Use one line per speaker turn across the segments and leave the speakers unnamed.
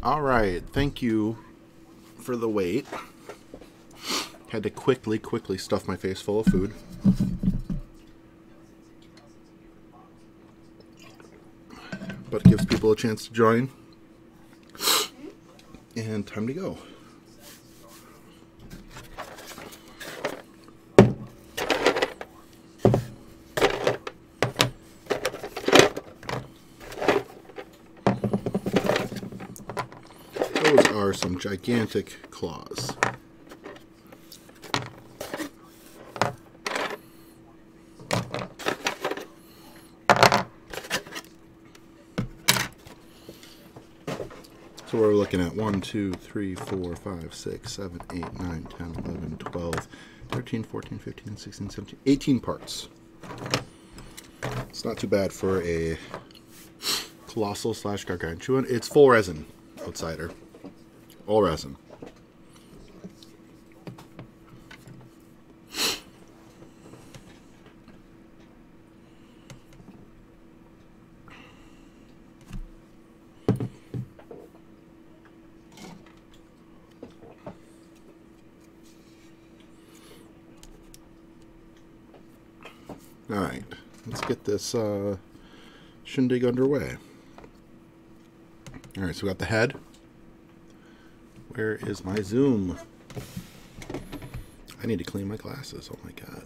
All right, thank you for the wait. Had to quickly stuff my face full of food. But it gives people a chance to join. And time to go. Those are some gigantic claws. So we're looking at 1, 2, 3, 4, 5, 6, 7, 8, 9, 10, 11, 12, 13, 14, 15, 16, 17, 18 parts. It's not too bad for a colossal / gargantuan. It's full resin outsider. All resin. Alright, let's get this shindig underway. Alright, so we got the head. Where is my zoom? I need to clean my glasses. Oh my god.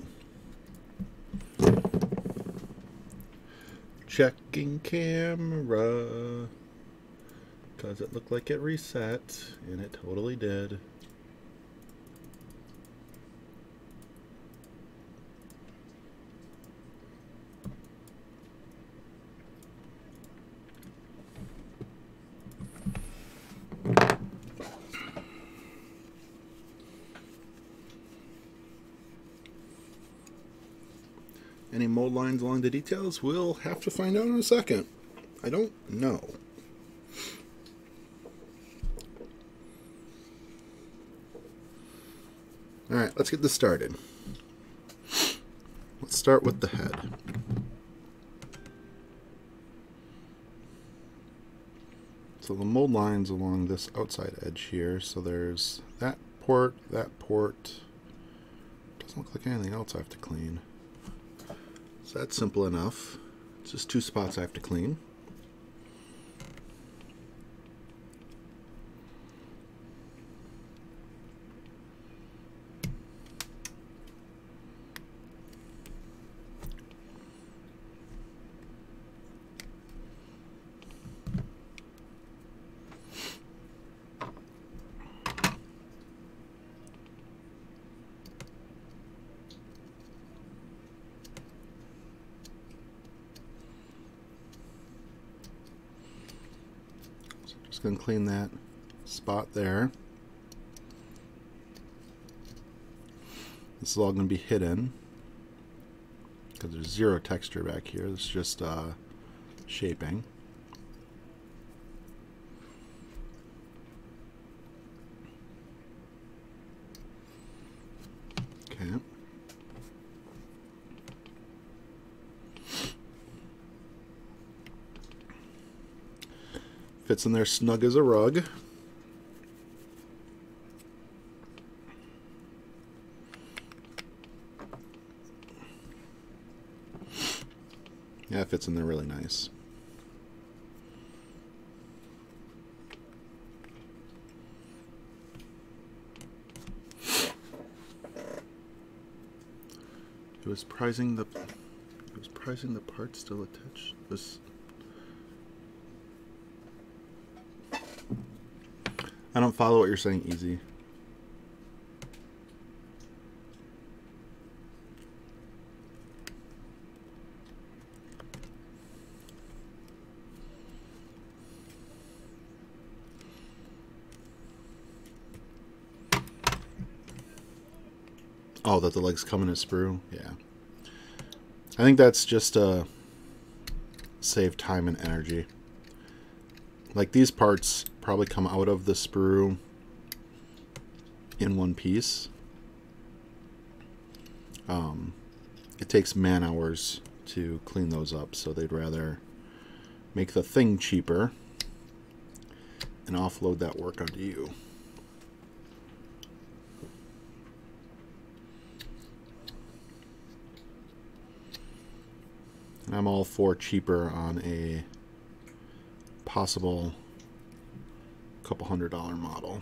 Checking camera. Because it looked like it reset, and it totally did. Any mold lines along the details? We'll have to find out in a second. I don't know. Alright, let's get this started. Let's start with the head. So the mold lines along this outside edge here. So there's that port, that port. Doesn't look like anything else I have to clean. So that's simple enough. It's just 2 spots I have to clean. Just going to clean that spot there. This is all going to be hidden because there's 0 texture back here. It's just shaping. Okay. Fits in there snug as a rug. Yeah, it fits in there really nice. It was prizing the part still attached. I don't follow what you're saying, Easy. Oh, that the legs come in a sprue? Yeah. I think that's just to save time and energy. Like, these parts probably come out of the sprue in one piece. It takes man hours to clean those up, so they'd rather make the thing cheaper and offload that work onto you. And I'm all for cheaper on a possible couple $100 model.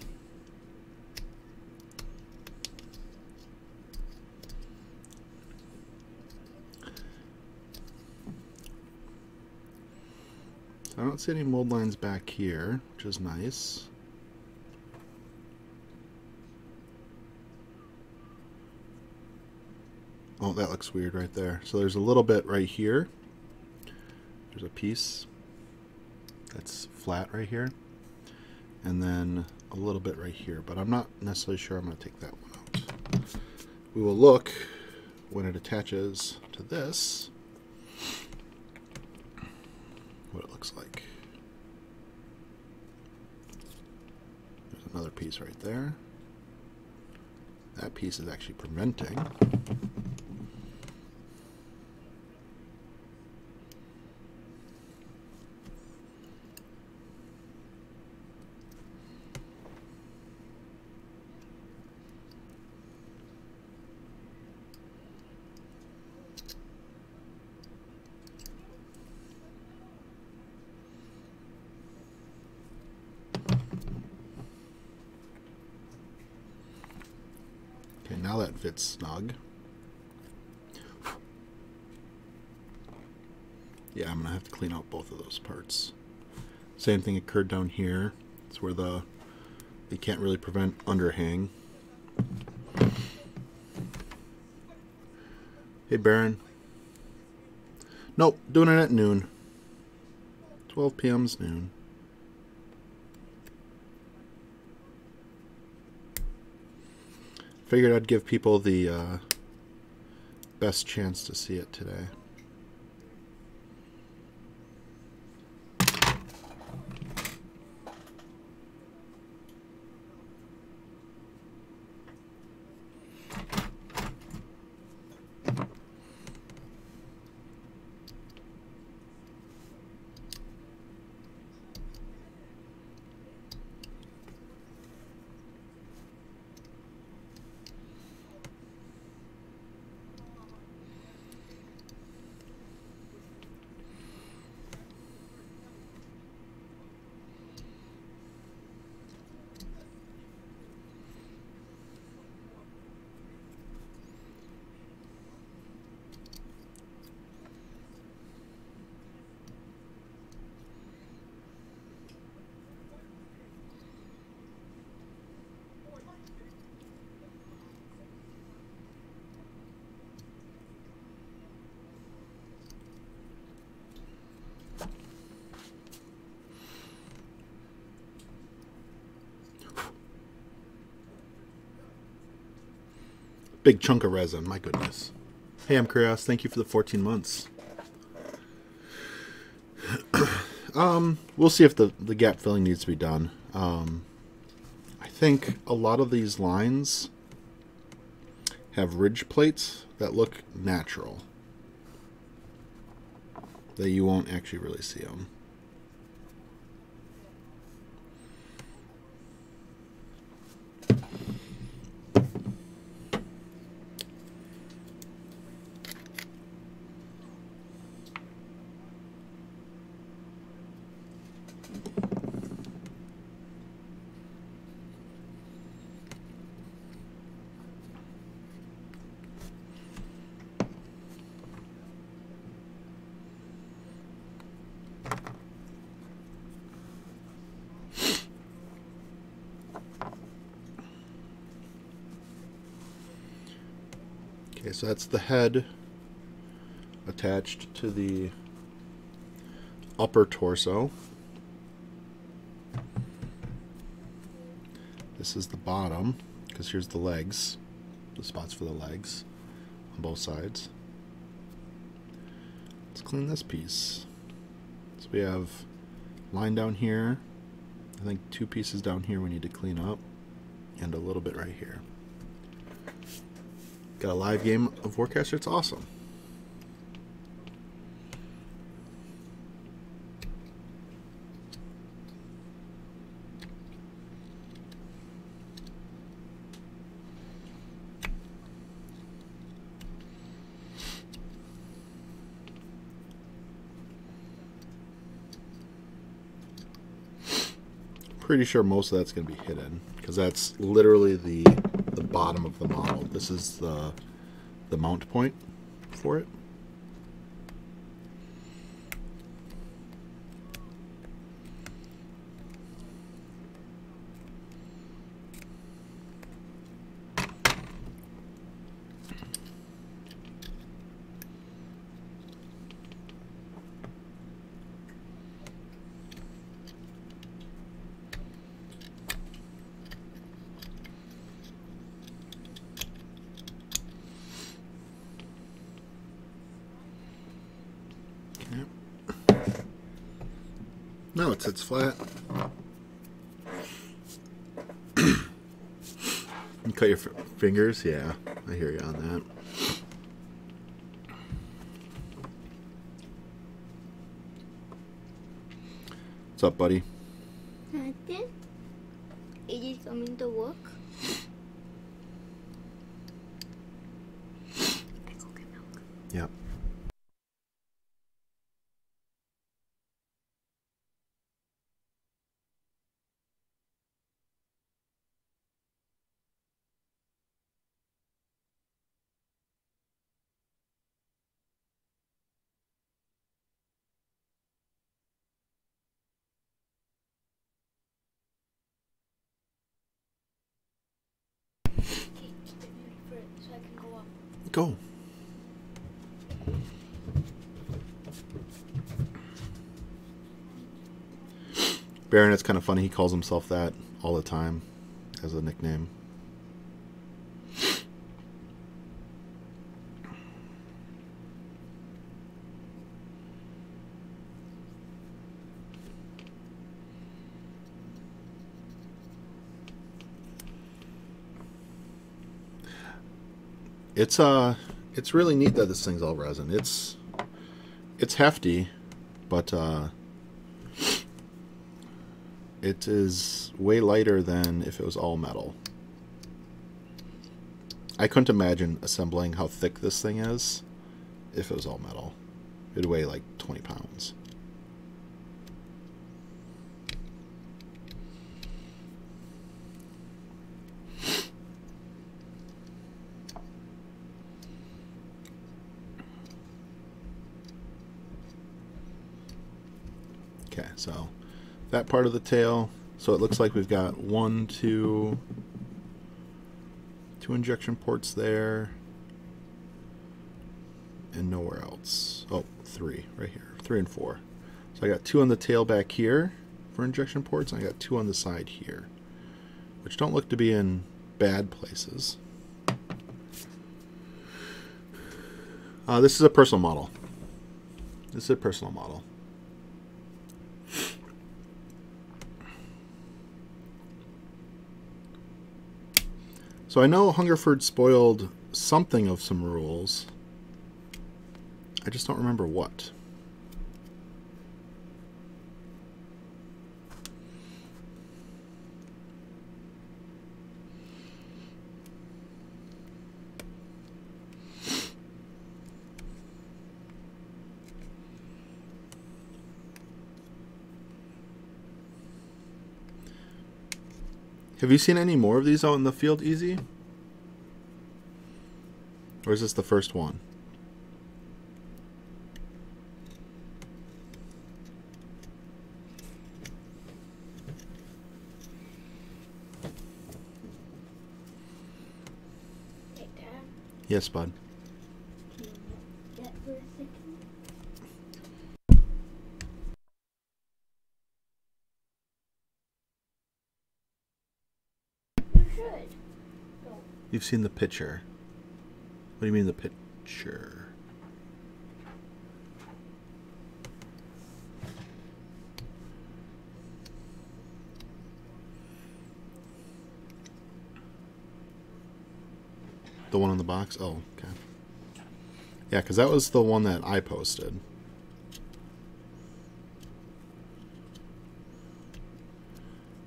I don't see any mold lines back here, which is nice. Oh, that looks weird right there. So there's a little bit right here. There's a piece that's flat right here. And then a little bit right here. But I'm not necessarily sure I'm going to take that one out. We will look when it attaches to this what it looks like. There's another piece right there. That piece is actually preventing. Okay, now that fits snug. Yeah, I'm gonna have to clean out both of those parts. Same thing occurred down here. It's where they can't really prevent underhang. Hey Baron. Nope, doing it at noon. 12 p.m.'s noon. Figured I'd give people the best chance to see it today. Big chunk of resin, my goodness. Hey, I'm Curious. Thank you for the 14 months. We'll see if the gap filling needs to be done. I think a lot of these lines have ridge plates that look natural. That you won't actually really see them. Okay, so that's the head attached to the upper torso. This is the bottom, because here's the legs, the spots for the legs on both sides. Let's clean this piece. So we have line down here, I think 2 pieces down here we need to clean up, and a little bit right here. Got a live game of Warcaster. It's awesome. pretty sure most of that's going to be hidden because that's literally the bottom of the model. This is the mount point for it. No, it sits flat. You cut your fingers? Yeah, I hear you on that. What's up, buddy?
Nothing. Is it coming to work? I go get milk.
Yep.
So I can go up.
Go. Baron, it's kind of funny. He calls himself that all the time as a nickname. It's really neat that this thing's all resin. It's hefty, but it is way lighter than if it was all metal. I couldn't imagine assembling how thick this thing is if it was all metal. It'd weigh like 20 pounds. Okay, so that part of the tail. So it looks like we've got two injection ports there, and nowhere else. Oh, 3 right here, 3 and 4. So I got 2 on the tail back here for injection ports, and I got 2 on the side here, which don't look to be in bad places. This is a personal model. This is a personal model. So I know Hungerford spoiled something of some rules. I just don't remember what. Have you seen any more of these out in the field, Easy? Or is this the first one?
Hey, Dad.
Yes, bud.
Can you move that for a second? You should. Go.
You've seen the picture. What do you mean the picture? The one on the box? Oh, okay. Yeah, because that was the one that I posted.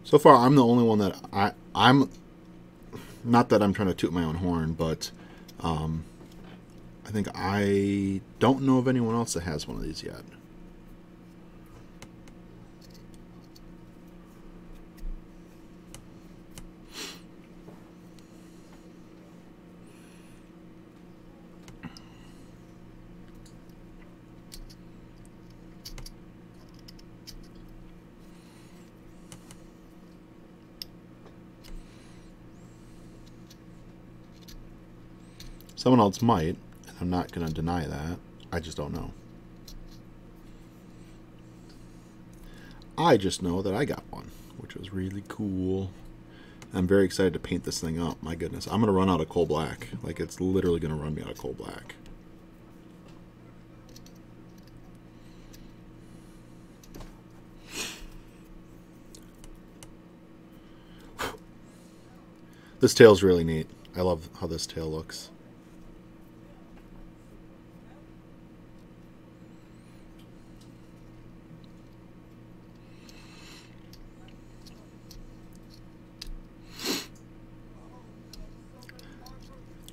So far, I'm the only one that I'm... Not that I'm trying to toot my own horn, but I think I don't know of anyone else that has one of these yet. Someone else might, and I'm not going to deny that. I just don't know. I just know that I got one, which was really cool. I'm very excited to paint this thing up. My goodness. I'm going to run out of coal black. Like, it's literally going to run me out of coal black. This tail's really neat. I love how this tail looks.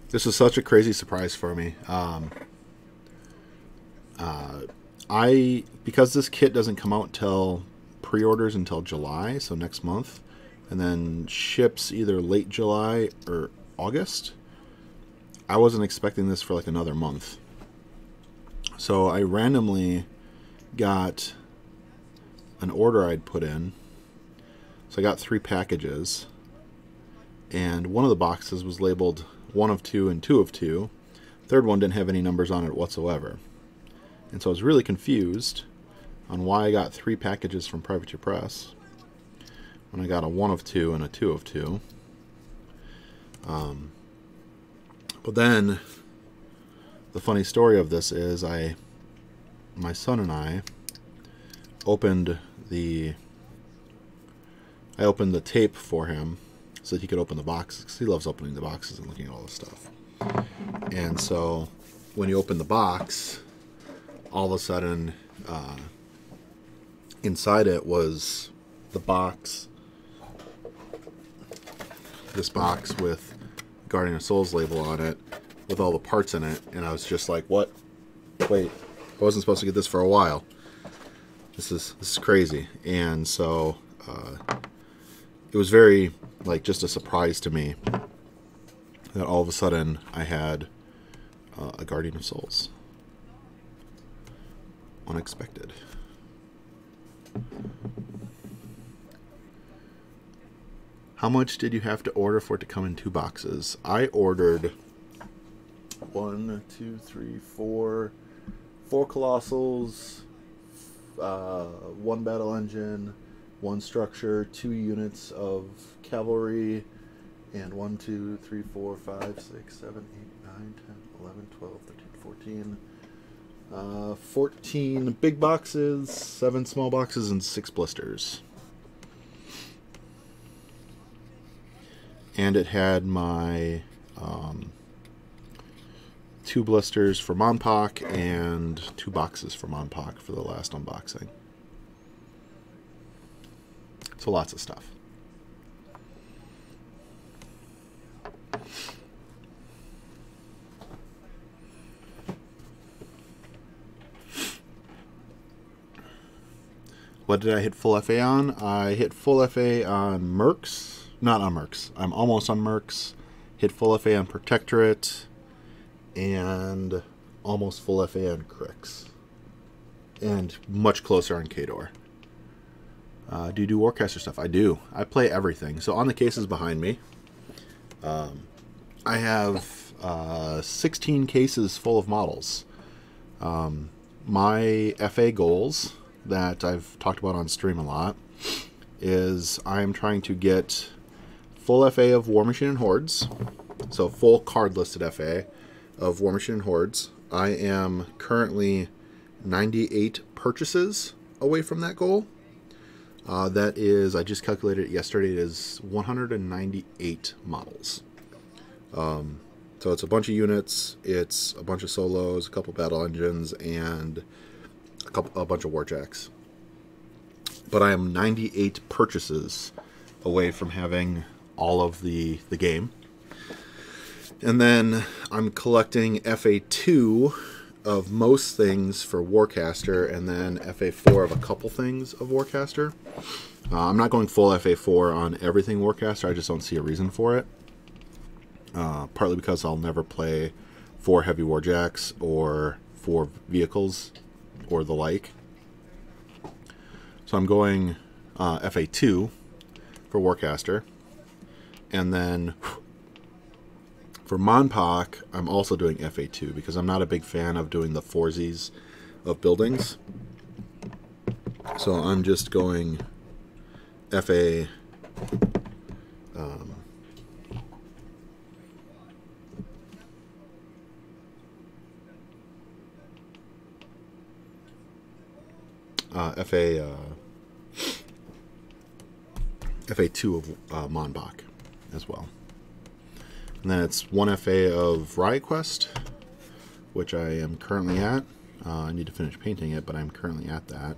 This is such a crazy surprise for me. Because this kit doesn't come out till pre-orders until July, so next month, and then ships either late July or August. I wasn't expecting this for like another month. So I randomly got an order I'd put in. So I got 3 packages, and one of the boxes was labeled 1 of 2 and 2 of 2. Third one didn't have any numbers on it whatsoever. And so I was really confused on why I got 3 packages from Privateer Press when I got a 1 of 2 and a 2 of 2. But then the funny story of this is my son and I opened the tape for him so that he could open the boxes, because he loves opening the boxes and looking at all the stuff. And so when you open the box, all of a sudden inside it was the box, this box with Guardian of Souls label on it with all the parts in it, and I was just like, what? Wait, I wasn't supposed to get this for a while. This is crazy. And so it was very, like, just a surprise to me that all of a sudden I had a Guardian of Souls. Unexpected. How much did you have to order for it to come in 2 boxes? I ordered 4 Colossals, 1 Battle Engine, 1 Structure, 2 units of Cavalry, and 1, 2, 3, 4, 5, 6, 7, 8, 9, 10, 11, 12, 13, 14. 14 big boxes, 7 small boxes, and 6 blisters. And it had my 2 blisters for Monpok and 2 boxes for Monpok for the last unboxing. So lots of stuff. What did I hit full FA on? I hit full FA on Mercs. Not on Mercs. I'm almost on Mercs. Hit full FA on Protectorate. And almost full FA on Crix. And much closer on Khador. Do you do Warcaster stuff? I do. I play everything. So on the cases behind me, I have 16 cases full of models. My FA goals that I've talked about on stream a lot is I am trying to get full FA of War Machine and Hordes. So full card listed FA of War Machine and Hordes. I am currently 98 purchases away from that goal. That is, I just calculated it yesterday, it is 198 models. So it's a bunch of units, it's a bunch of solos, a couple battle engines, and a bunch of warjacks. But I am 98 purchases away from having all of the game. And then I'm collecting FA2 of most things for Warcaster, and then FA4 of a couple things of Warcaster. I'm not going full FA4 on everything Warcaster, I just don't see a reason for it. Partly because I'll never play 4 heavy warjacks or 4 vehicles or the like. So I'm going FA2 for Warcaster, and then For Monpok, I'm also doing FA2 because I'm not a big fan of doing the foursies of buildings. So I'm just going FA. FA2 of Monbach as well. And then it's 1 FA of Riot Quest, which I am currently at. I need to finish painting it, but I'm currently at that.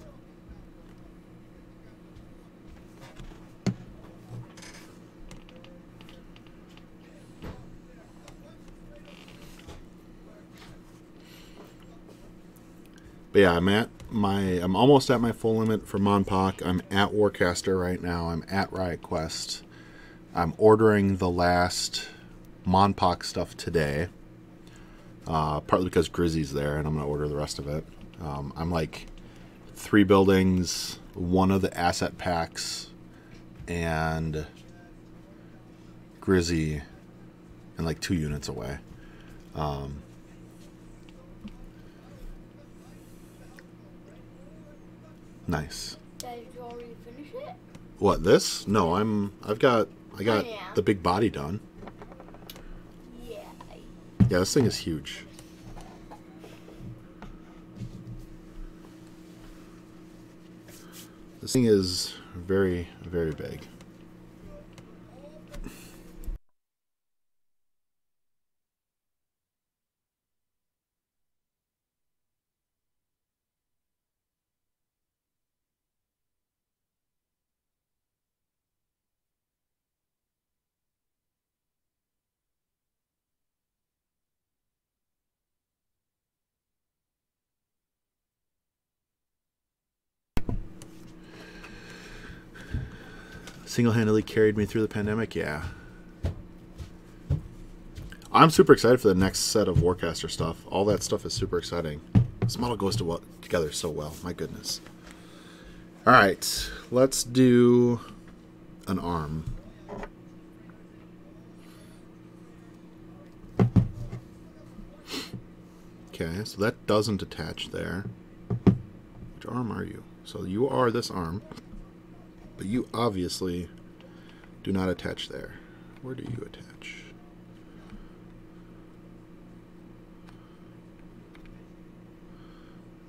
But yeah, I'm almost at my full limit for Monpok. I'm at Warcaster right now. I'm at Riot Quest. I'm ordering the last Monpok stuff today. Partly because Grizzy's there and I'm going to order the rest of it. I'm like 3 buildings, 1 of the asset packs, and Grizzy, and like 2 units away. Nice.
Did you already finish it?
What, this? No, I got
yeah.
the big body done.
Yeah.
Yeah, this thing is huge. This thing is very, very big. Single-handedly carried me through the pandemic, yeah. I'm super excited for the next set of Warcaster stuff. All that stuff is super exciting. This model goes together so well, my goodness. Alright, let's do an arm. Okay, so that doesn't attach there. Which arm are you? So you are this arm. But you obviously do not attach there. Where do you attach?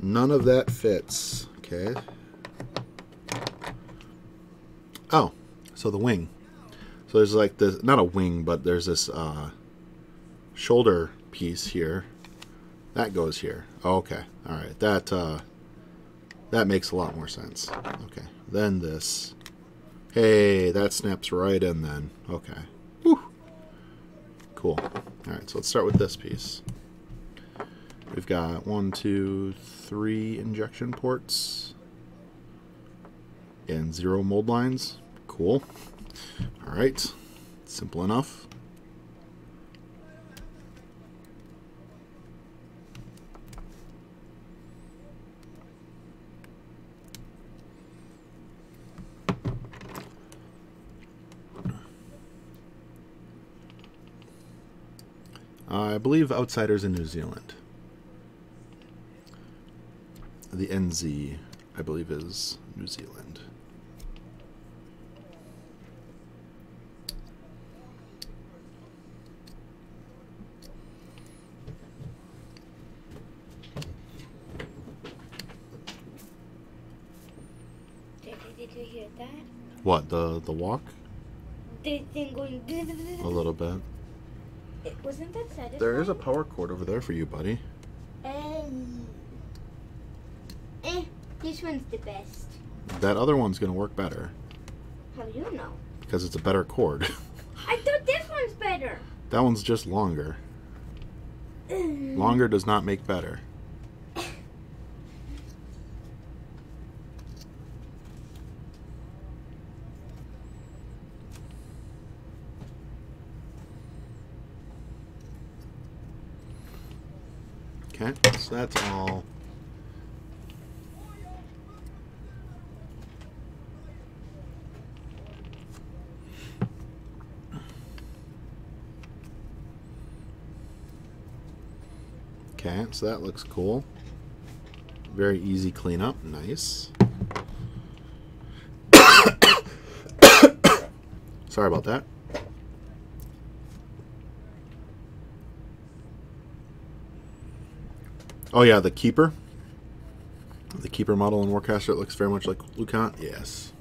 None of that fits. Okay. Oh, so the wing. So there's like this, not a wing, but there's this shoulder piece here. That goes here. Oh, okay. All right. That makes a lot more sense. Okay. Then this. Hey, that snaps right in then. Okay. Whew. Cool. Alright, so let's start with this piece. We've got 1, 2, 3 injection ports. And 0 mold lines. Cool. Alright. Simple enough. I believe Outsiders in New Zealand. The NZ, I believe, is New Zealand.
Did you hear that?
What, the walk?
The thing going.
A little bit.
Wasn't that satisfying?
There is a power cord over there for you, buddy.
This one's the best.
That other one's going to work better.
How do you know?
Because it's a better cord.
I thought this one's better.
That one's just longer. Longer does not make better. Okay, so that's all. Okay, so that looks cool. Very easy cleanup. Nice. Sorry about that. Oh yeah, the Keeper. The Keeper model in Warcaster, it looks very much like Lucant. Yes.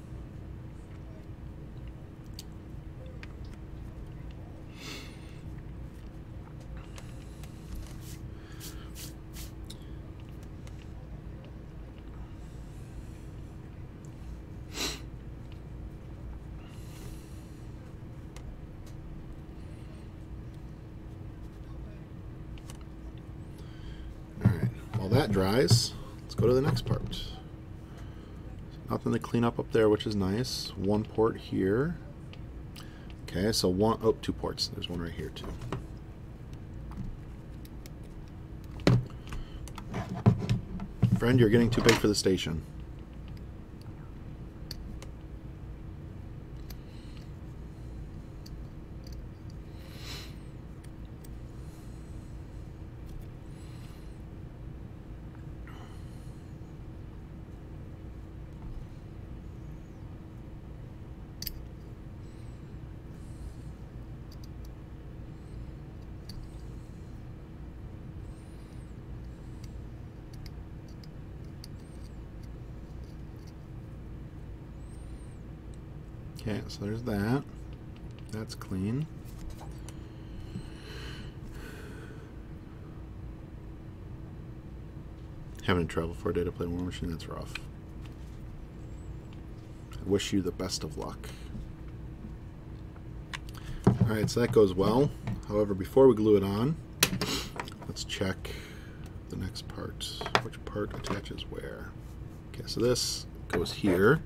While that dries, let's go to the next part. Nothing to clean up there, which is nice. One port here. Okay, so two ports. There's one right here too. Friend, you're getting too big for the station. Okay, so there's that. That's clean. Having to travel for a day to play War Machine, that's rough. I wish you the best of luck. Alright, so that goes well. However, before we glue it on, let's check the next part. Which part attaches where? Okay, so this goes here.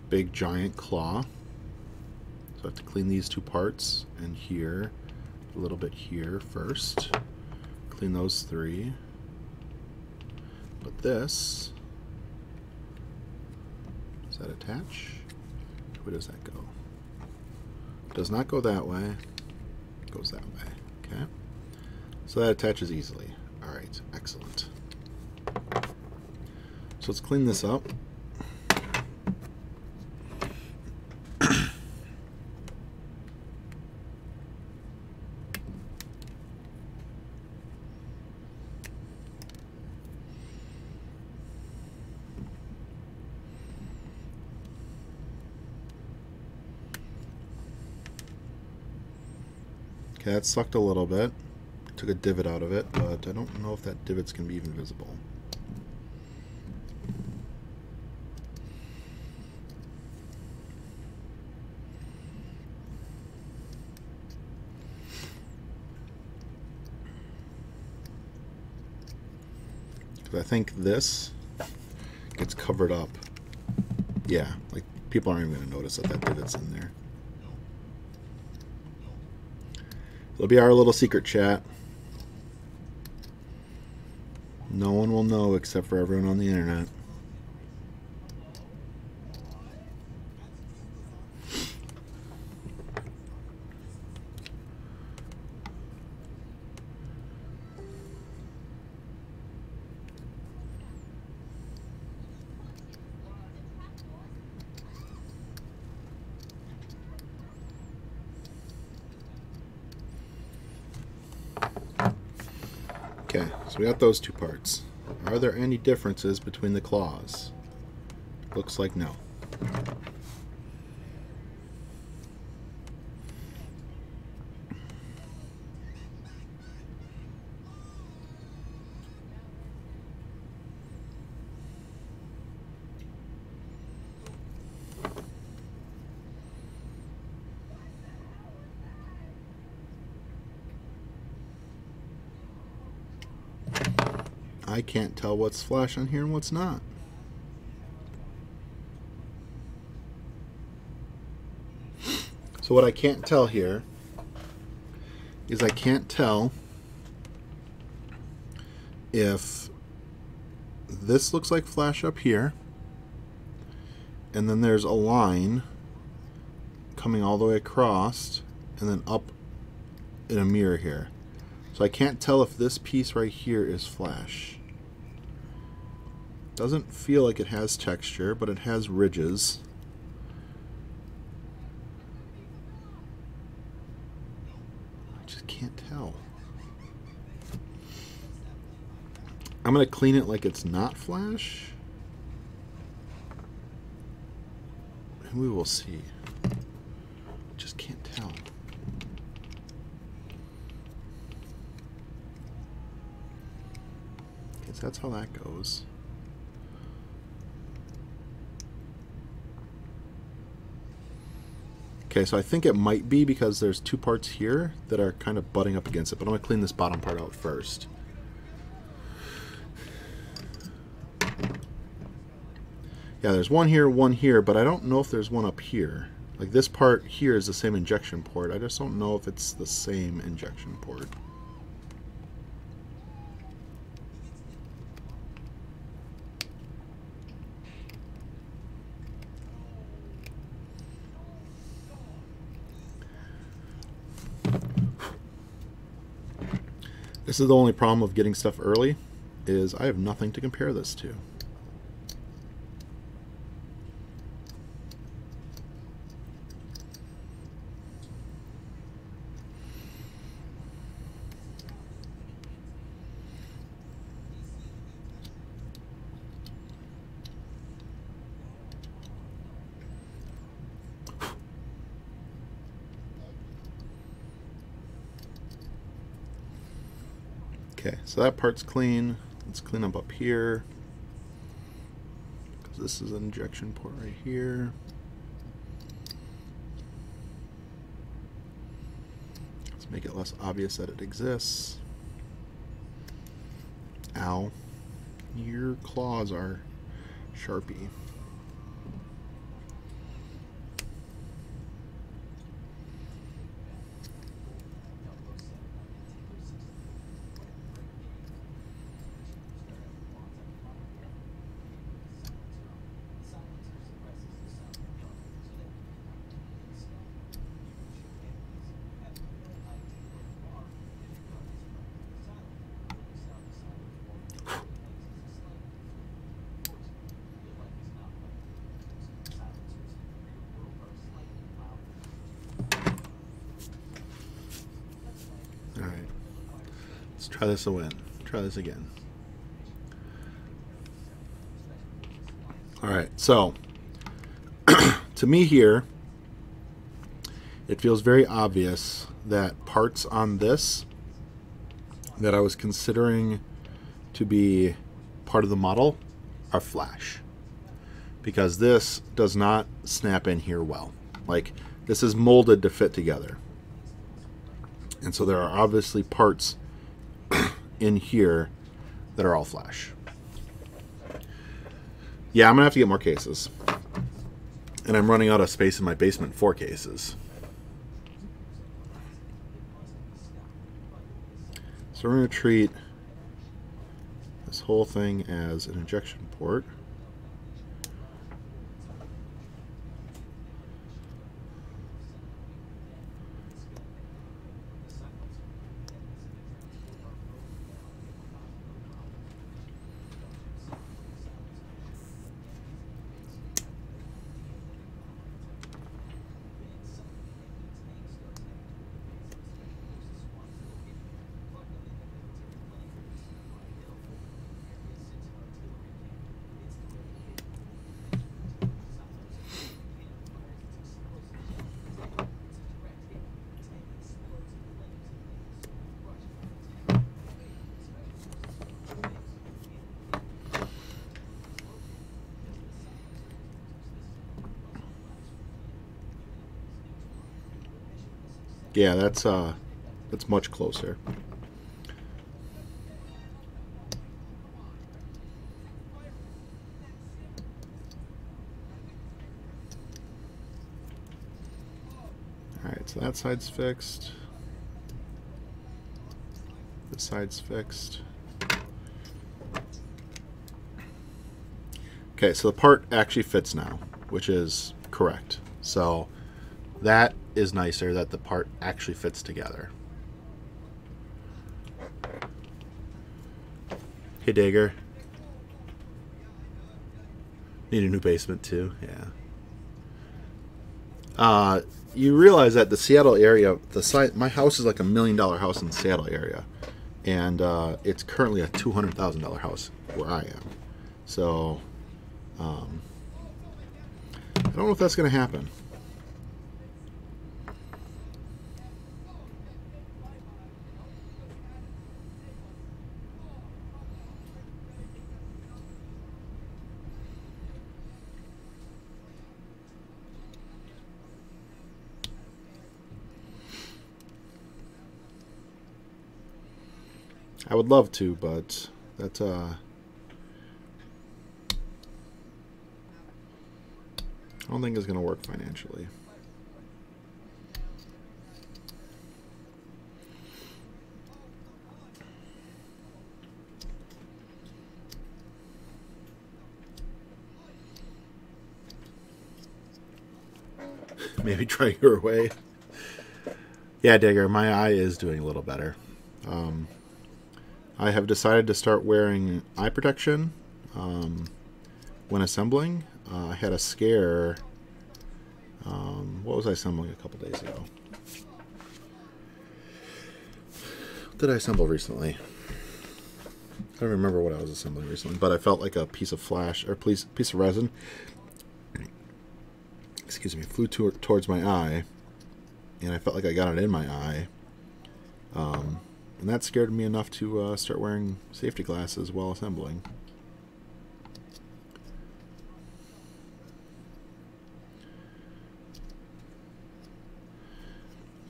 Big giant claw. So I have to clean these two parts, and here, a little bit here first. Clean those three. But this, does that attach? Where does that go? It does not go that way. It goes that way. Okay. So that attaches easily. Alright, excellent. So let's clean this up. Okay, that sucked a little bit. Took a divot out of it, but I don't know if that divot's going to be even visible. Because I think this gets covered up. Yeah, like people aren't even going to notice that that divot's in there. It'll be our little secret chat. No one will know except for everyone on the internet. Okay, so we got those two parts. Are there any differences between the claws? Looks like no. I can't tell what's flash on here and what's not. So what I can't tell here is I can't tell if this looks like flash up here and then there's a line coming all the way across and then up in a mirror here. So So I can't tell if this piece right here is flash. Doesn't feel like it has texture, but it has ridges. I just can't tell. I'm going to clean it like it's not flash. And we will see. Just can't tell. Okay, so that's how that goes. Okay, so I think it might be because there's two parts here that are kind of butting up against it, but I'm going to clean this bottom part out first. Yeah, there's one here, but I don't know if there's one up here. Like this part here is the same injection port. I just don't know if it's the same injection port. This is the only problem of getting stuff early, is I have nothing to compare this to. Okay, so that part's clean. Let's clean up here, because this is an injection port right here. Let's make it less obvious that it exists. Ow. Your claws are Sharpie. Alright, let's try this again. Try this again. Alright, so to me here, it feels very obvious that parts on this that I was considering to be part of the model are flash, because this does not snap in here well. Like, this is molded to fit together. And so there are obviously parts in here that are all flash. Yeah, I'm going to have to get more cases. And I'm running out of space in my basement for cases. So we're going to treat this whole thing as an injection port. Yeah, that's much closer. Alright, so that side's fixed. This side's fixed. Okay, so the part actually fits now, which is correct. So that is nicer, that the part actually fits together. Hey, Dager. Need a new basement, too. Yeah. You realize that the Seattle area, my house is like $1 million house in the Seattle area, and it's currently a $200,000 house where I am. So, I don't know if that's going to happen. I would love to, but that's I don't think it's going to work financially. Maybe try your way. Yeah, Digger, my eye is doing a little better. I have decided to start wearing eye protection when assembling. I had a scare. What was I assembling a couple days ago? What did I assemble recently? I don't remember what I was assembling recently, but I felt like a piece of flash or piece of resin. Excuse me, flew towards my eye, and I felt like I got it in my eye. And that scared me enough to start wearing safety glasses while assembling.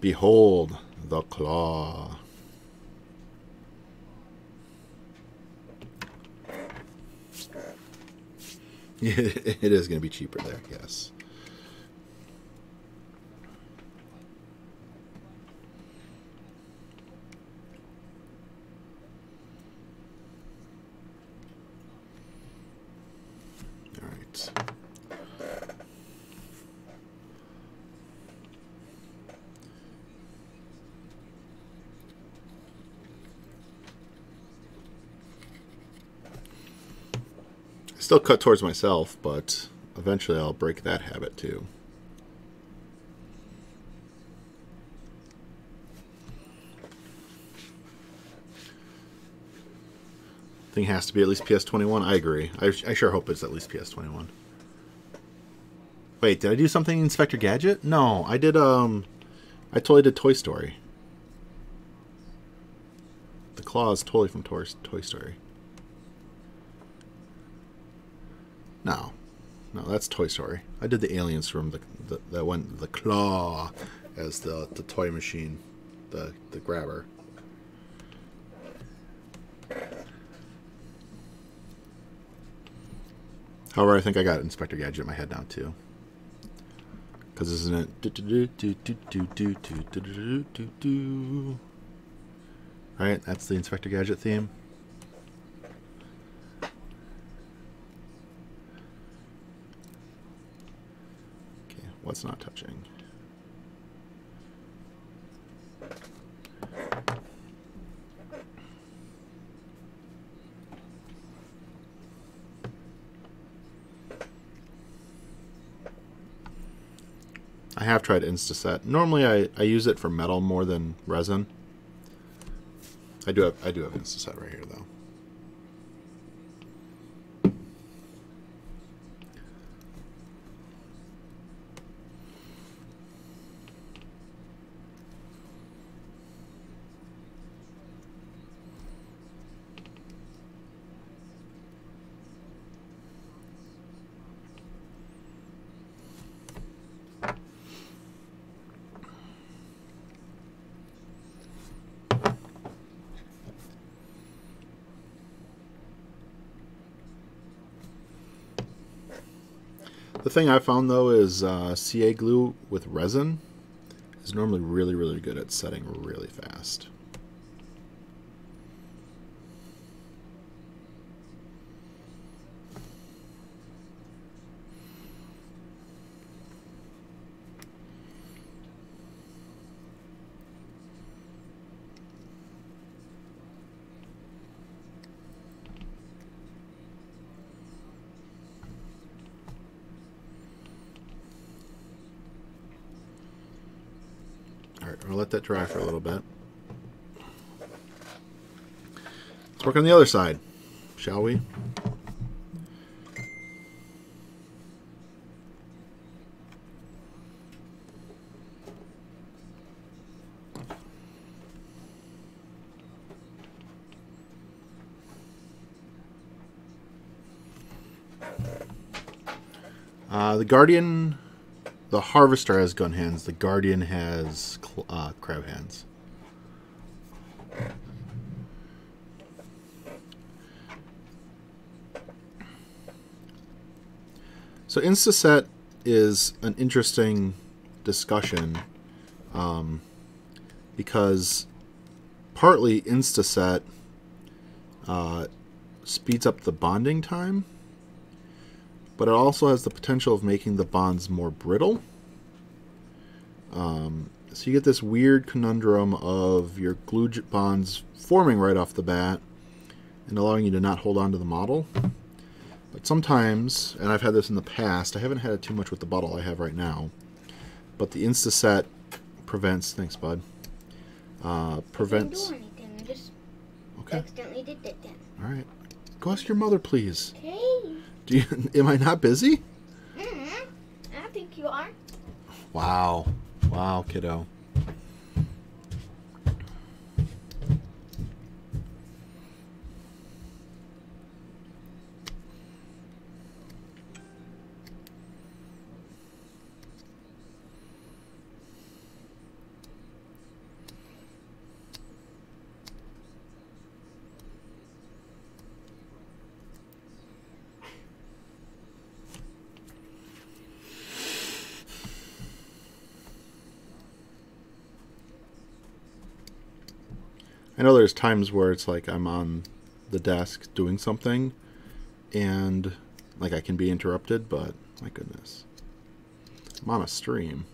Behold the claw. It is going to be cheaper there, yes. All right. Still cut towards myself, but eventually I'll break that habit too. Thing has to be at least PS21. I agree. I sure hope it's at least PS21. Wait, did I do something in Inspector Gadget? No, I did. I totally did Toy Story. The claw is totally from Toy Story. No, that's Toy Story. I did the aliens from that went the claw as the toy machine, the grabber. However, I think I got Inspector Gadget in my head now too. Because isn't it? Right, that's the Inspector Gadget theme. Okay, what's not touching? I have tried Instaset. Normally I use it for metal more than resin. I do have Instaset right here though. The thing I found though is CA glue with resin is normally really, really good at setting really fast. I'll let that dry for a little bit. Let's work on the other side, shall we? The Guardian, the Harvester has gun hands. The Guardian has crab hands. So Instaset is an interesting discussion because partly Instaset speeds up the bonding time, but it also has the potential of making the bonds more brittle. So you get this weird conundrum of your glue bonds forming right off the bat and allowing you to not hold on to the model. But sometimes, and I've had this in the past, I haven't had it too much with the bottle I have right now, but the Instaset prevents, thanks bud, prevents...
I didn't do anything, I just
Okay.
accidentally did that then.
Alright. Go ask your mother, please.
Okay.
Am I not busy?
I think you are.
Wow. Wow, kiddo. I know there's times where it's like I'm on the desk doing something and like I can be interrupted, but my goodness. I'm on a stream.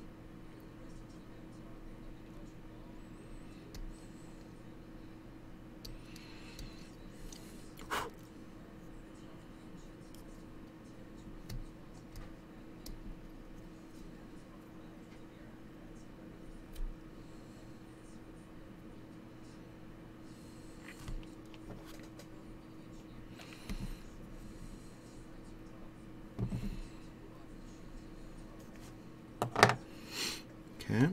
Okay.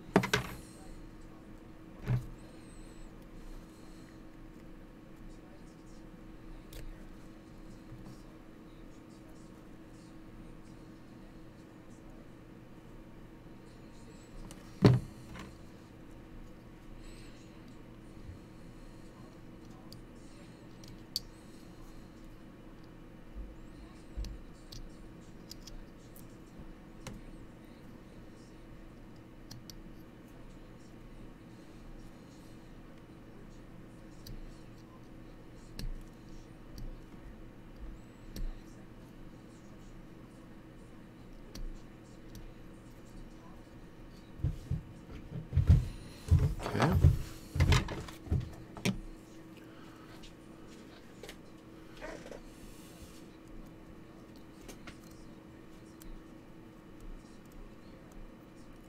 Okay.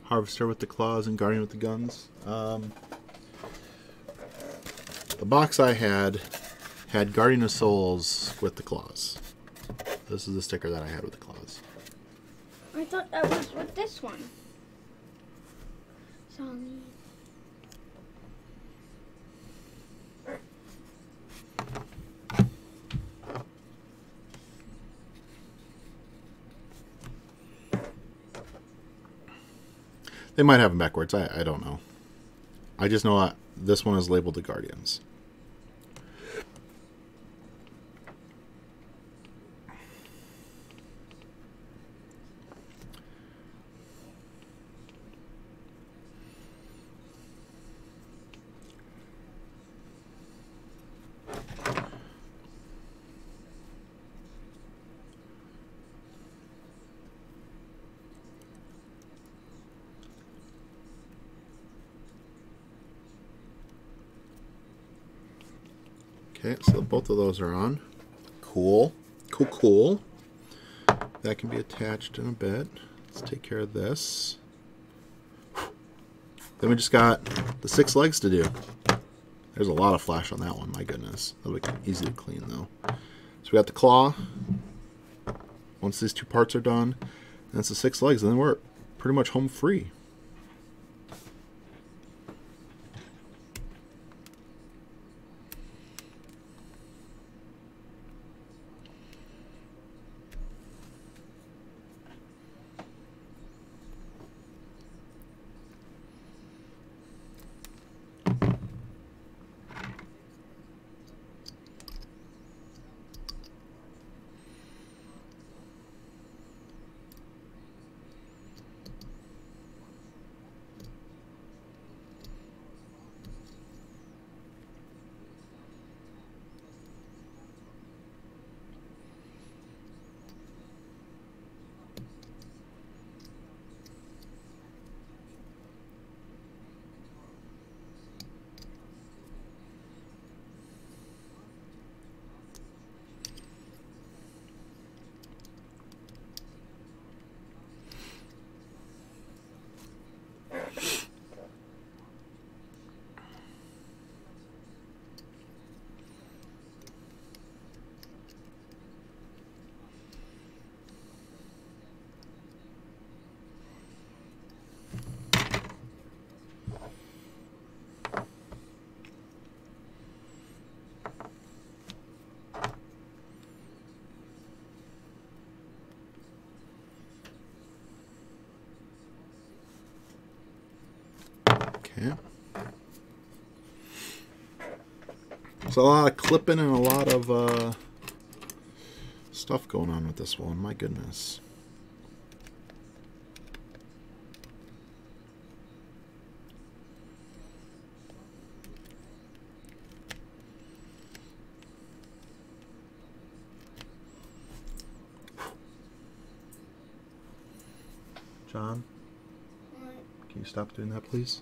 Harvester with the claws and Guardian with the guns. The box I had Guardian of Souls with the claws. This is the sticker that I had with the claws.
I thought that was with this one. Sorry.
They might have them backwards. I don't know. I just know this one is labeled the Guardians. Okay, so both of those are on. Cool. Cool, cool. That can be attached in a bit. Let's take care of this. Then we just got the 6 legs to do. There's a lot of flash on that one, my goodness. That'll be easy to clean though. So we got the claw. Once these 2 parts are done, that's the 6 legs, and then we're pretty much home free. Okay. So a lot of clipping and a lot of stuff going on with this one. My goodness. John, can you stop doing that, please?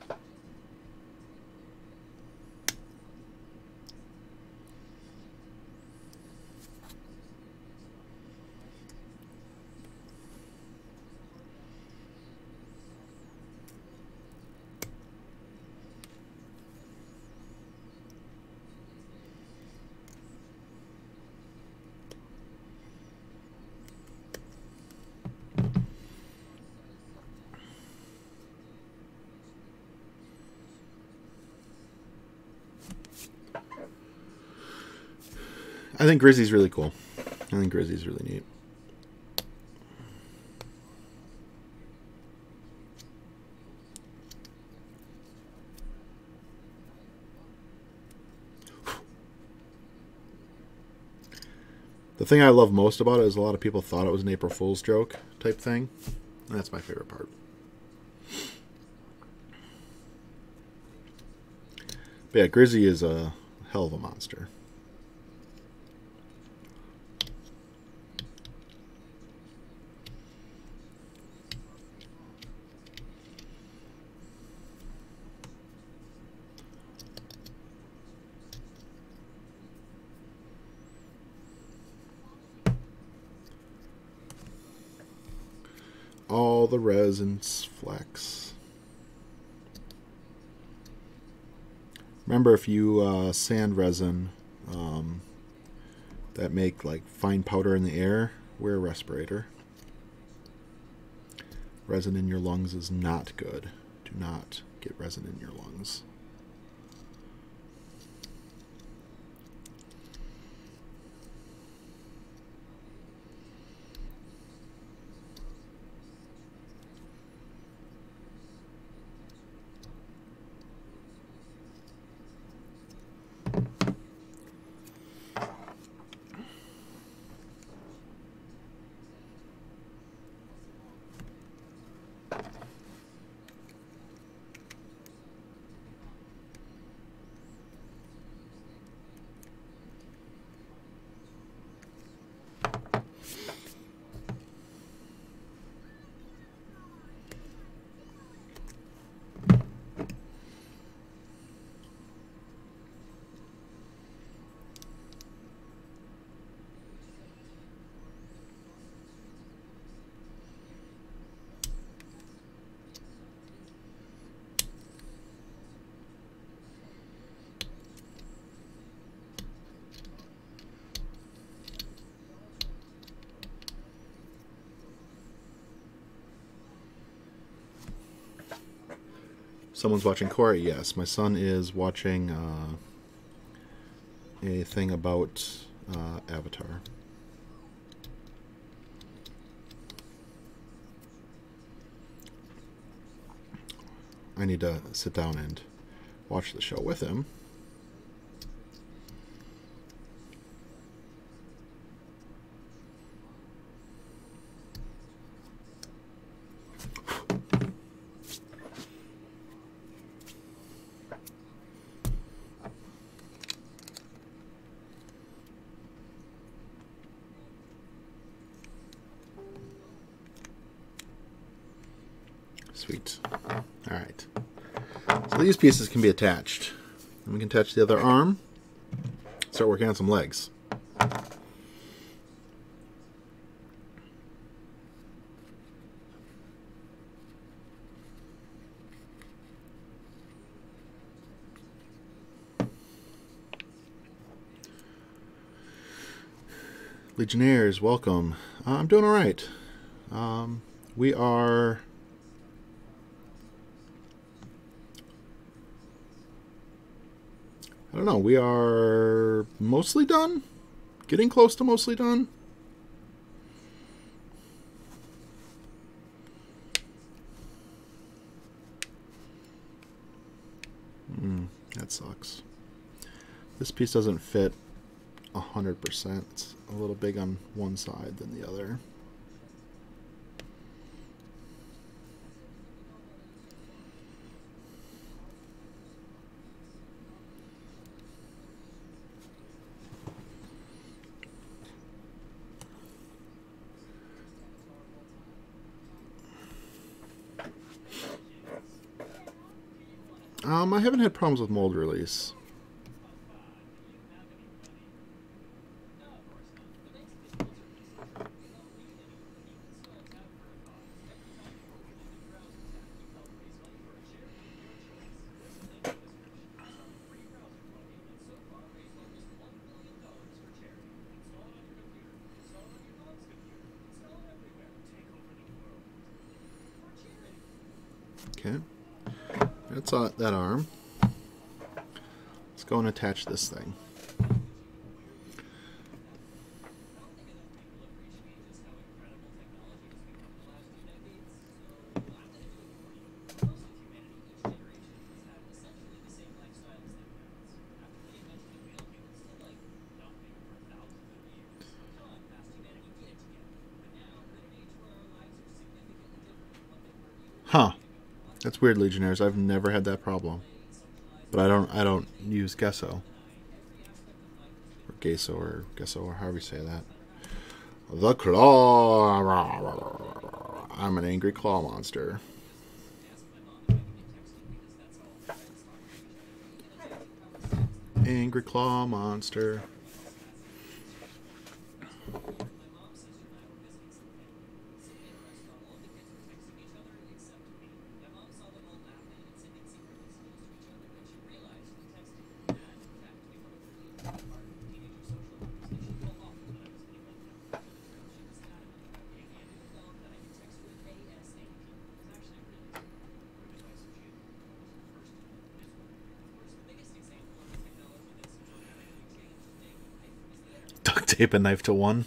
I think Grizzly's really cool. I think Grizzly's really neat. The thing I love most about it is a lot of people thought it was an April Fool's joke type thing. And that's my favorite part. But yeah, Grizzly is a hell of a monster. All the resins flex. Remember, if you sand resin that make like fine powder in the air, wear a respirator. Resin in your lungs is not good. Do not get resin in your lungs. Someone's watching Korra? Yes. My son is watching a thing about Avatar. I need to sit down and watch the show with him. Sweet. All right. So these pieces can be attached. And we can attach the other arm. Start working on some legs. Legionnaires, welcome. I'm doing all right. We are... I don't know, we are mostly done? Getting close to mostly done? That sucks. This piece doesn't fit 100%. It's a little big on one side than the other. I haven't had problems with mold release. Okay. That's that arm. Let's go and attach this thing. Huh. That's weird, Legionnaires. I've never had that problem. But I don't use Gesso. Or Gesso or Gesso or however you say that. The Claw. I'm an angry claw monster. Angry claw monster. Duct tape a knife to one.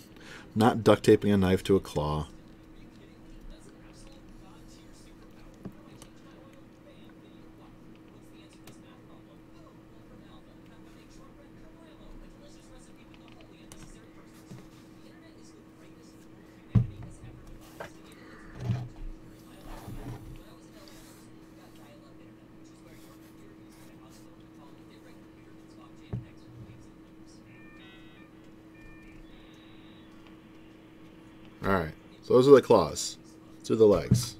Not duct taping a knife to a claw. Alright, so those are the claws. These are the legs.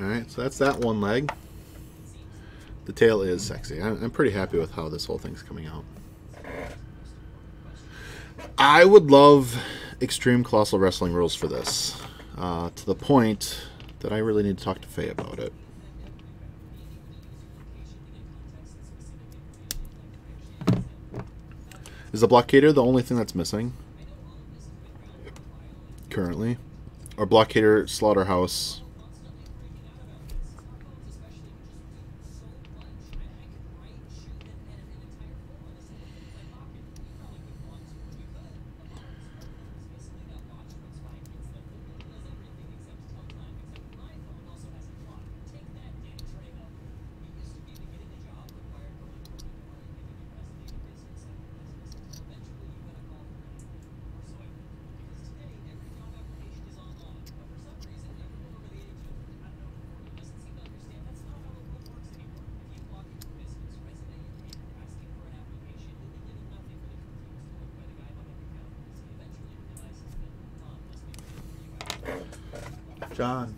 Alright, so that's that one leg. The tail is sexy. I'm pretty happy with how this whole thing's coming out. I would love Extreme Colossal Wrestling rules for this. To the point that I really need to talk to Faye about it. Is the Blockader the only thing that's missing? Currently? Or Blockader, Slaughterhouse... John.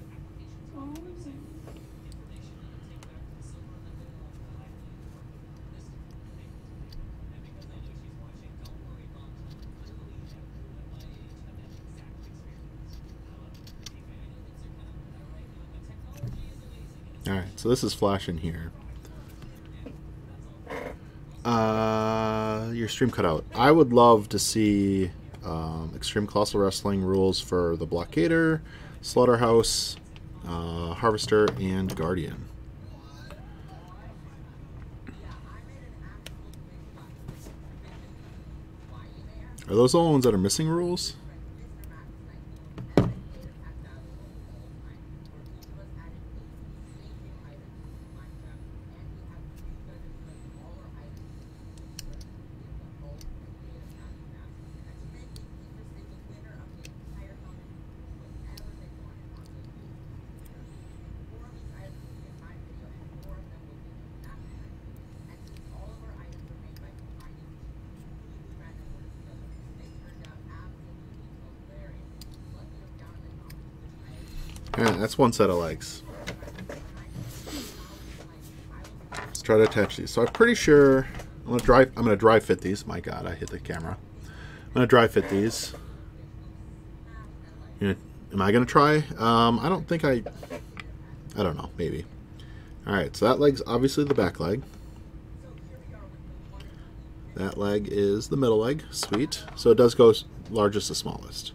Alright, so this is flashing here. Your stream cut out. I would love to see Extreme Colossal Wrestling rules for the Blockader, Slaughterhouse, Harvester, and Guardian. Are those the only ones that are missing rules? Yeah, that's one set of legs. Let's try to attach these. So I'm pretty sure I'm gonna dry fit these. My God, I hit the camera. I'm gonna dry fit these. Am I gonna try? I don't think I don't know. Maybe. All right. So that leg's obviously the back leg. That leg is the middle leg. Sweet. So it does go largest to smallest.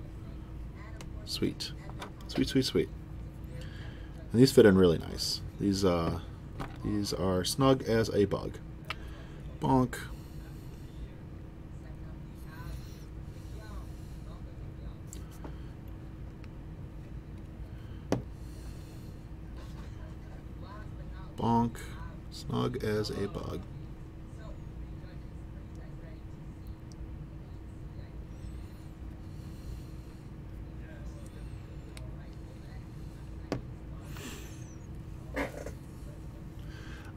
Sweet. Sweet, sweet, sweet. And these fit in really nice. These are snug as a bug. Bonk. Bonk. Snug as a bug.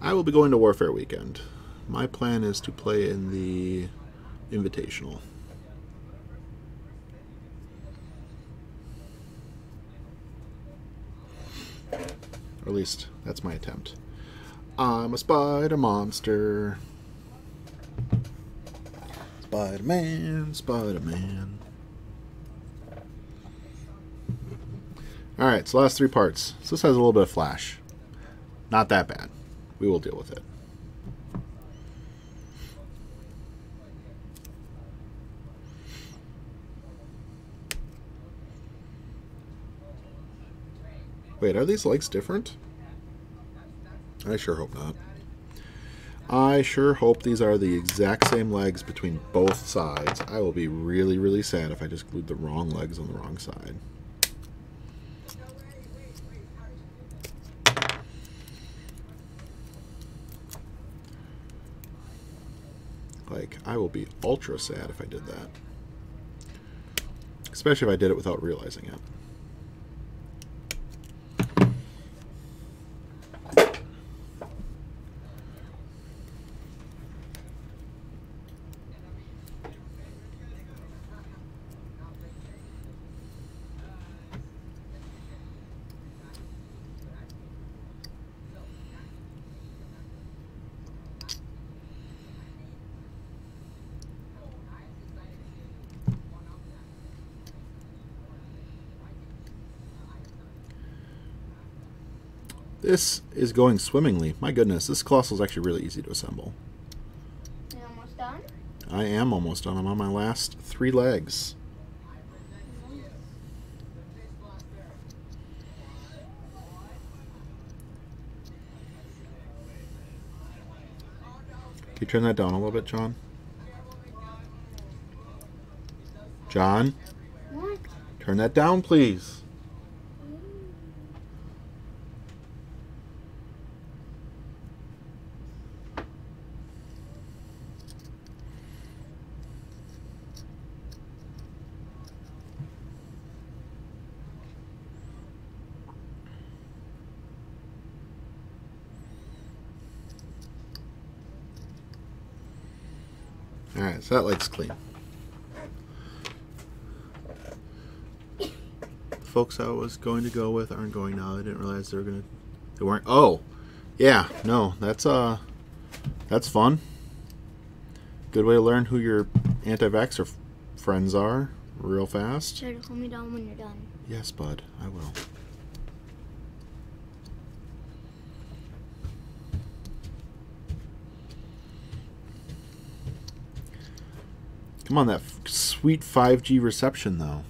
I will be going to Warfare Weekend. My plan is to play in the Invitational. Or at least, that's my attempt. I'm a spider monster. Spider-Man, Spider-Man. Alright, so last three parts. So this has a little bit of flash. Not that bad. We will deal with it. Wait, are these legs different? I sure hope not. I sure hope these are the exact same legs between both sides. I will be really, really sad if I just glued the wrong legs on the wrong side. Like, I will be ultra sad if I did that. Especially if I did it without realizing it. This is going swimmingly. My goodness, this Colossal is actually really easy to assemble.
You almost done?
I am almost done. I'm on my last 3 legs. Can you turn that down a little bit, John? John?
What?
Turn that down, please. Alright, so that leg's clean. Folks I was going to go with aren't going now. I didn't realize they weren't. Oh, yeah, no, that's fun. Good way to learn who your anti-vaxxer friends are real fast.
Try to hold me down when you're done.
Yes, bud, I will. Come on, that sweet 5G reception, though.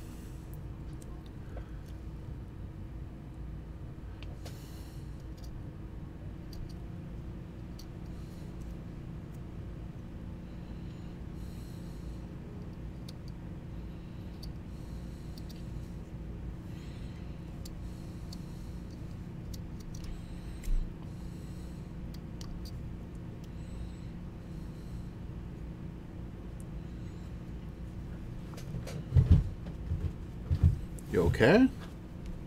You okay?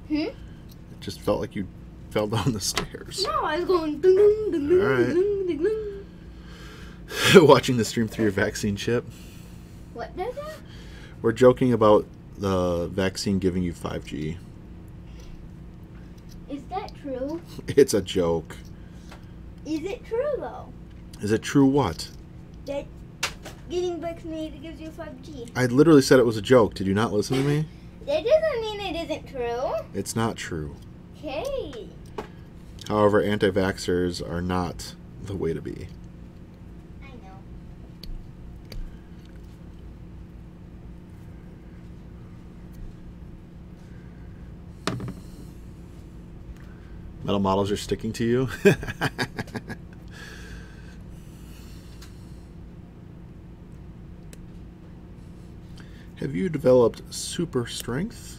It just felt like you fell down the stairs.
No, I was going ding ding ding ding
All right.
ding ding ding.
Watching the stream through your vaccine chip.
What does that?
We're joking about the vaccine giving you 5G.
Is that true?
It's a joke.
Is it true though?
Is it true what?
That getting vaccinated gives you 5G.
I literally said it was a joke. Did you not listen to me?
That doesn't mean it isn't true.
It's not true.
Okay.
However, anti-vaxxers are not the way to be.
I know.
Metal models are sticking to you? Have you developed super strength?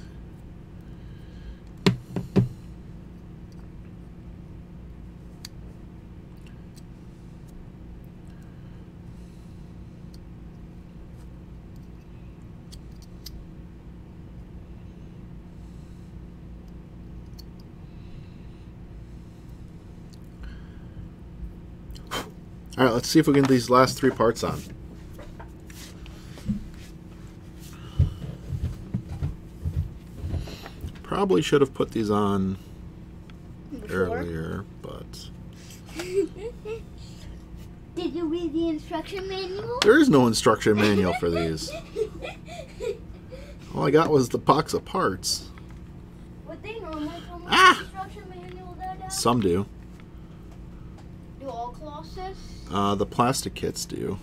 All right, let's see if we can get these last 3 parts on. Probably should have put these on earlier, but
Did you read the instruction manual?
there is no instruction manual for these. All I got was the box of parts.
Would they normally come with
Ah!
an instruction manual there, Dad?
Some do.
Do all Colossus?
The plastic kits do.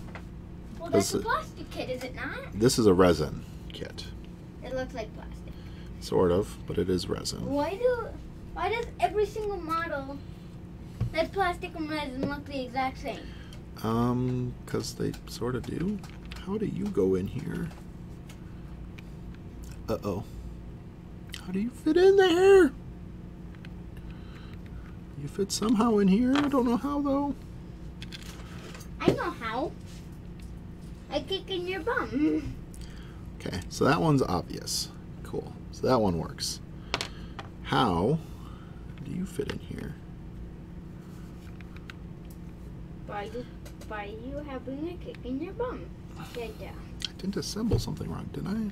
Well, that's a
Does it-
plastic kit, is it not?
This is a resin kit.
It looks like plastic.
Sort of, but it is resin.
Why does every single model that's plastic and resin look the exact same?
Because they sort of do. How do you go in here? Uh-oh. How do you fit in there? You fit somehow in here. I don't know how, though.
I know how. I kick in your bum.
Okay, so that one's obvious. Cool. So that one works. How do you fit in here?
By you having a kick in your bum. Right there.
I didn't assemble something wrong, did I?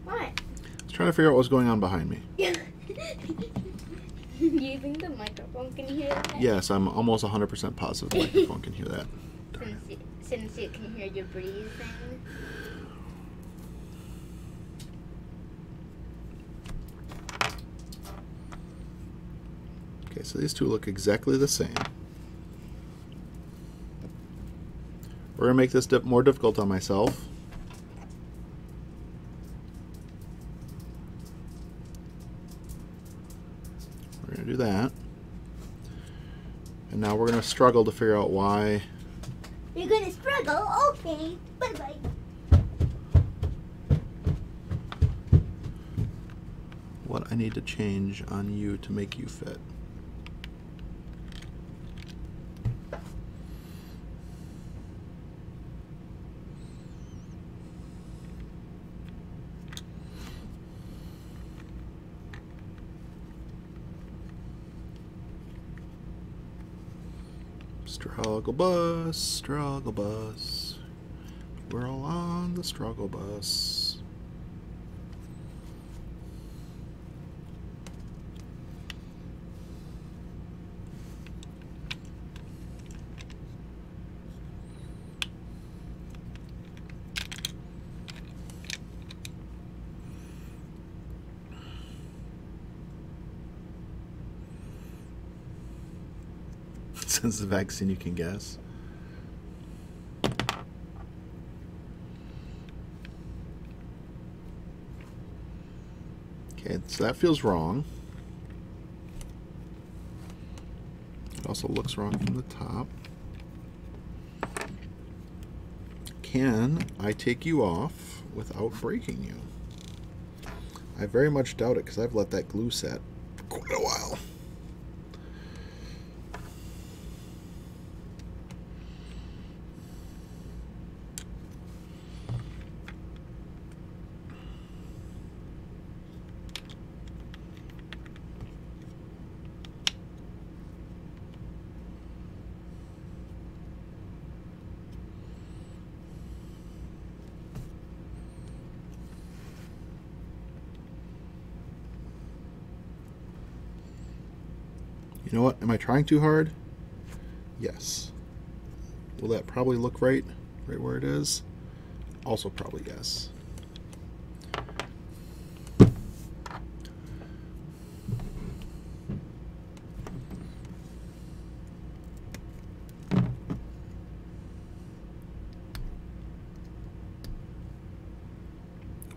What?
I was trying to figure out what was going on behind me.
Do you think the microphone can hear that?
Yes, I'm almost 100% positive the microphone can hear that.
Since you can hear your breathing.
Okay, so these two look exactly the same. We're going to make this more difficult on myself. We're going to do that. And now we're going to struggle to figure out why.
You're going to struggle? Okay. Bye-bye.
What I need to change on you to make you fit. Struggle bus, struggle bus. We're all on the struggle bus. Since the vaccine you can guess. Okay, so that feels wrong. It also looks wrong from the top. Can I take you off without breaking you? I very much doubt it because I've let that glue set for quite a while. You know what? Am I trying too hard? Yes. Will that probably look right where it is? Also probably yes.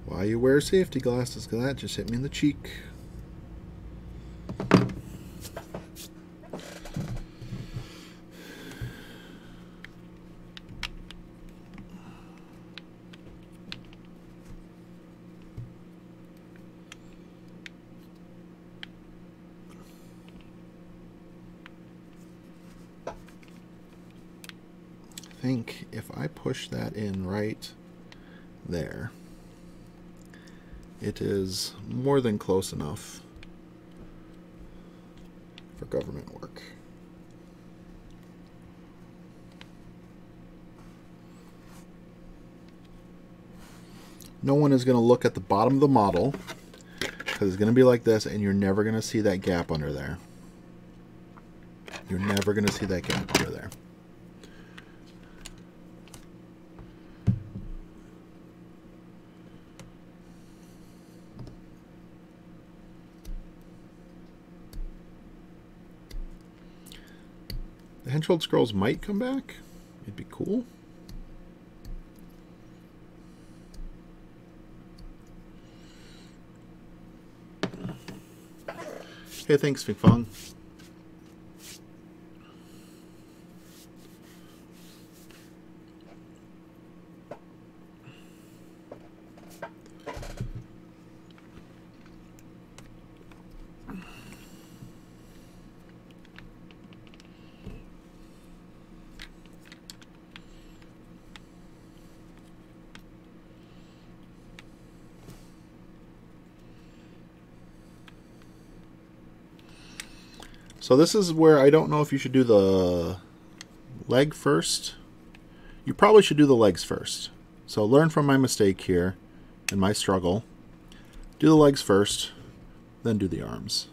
Why you wear safety glasses? Because that just hit me in the cheek. I think if I push that in right there, it is more than close enough for government work. No one is going to look at the bottom of the model because it's going to be like this, and you're never going to see that gap under there. You're never going to see that gap under there. The Henschel scrolls might come back. It'd be cool. Hey, thanks, Fing-Fong. So this is where I don't know if you should do the leg first. You probably should do the legs first. So learn from my mistake here and my struggle. Do the legs first, then do the arms.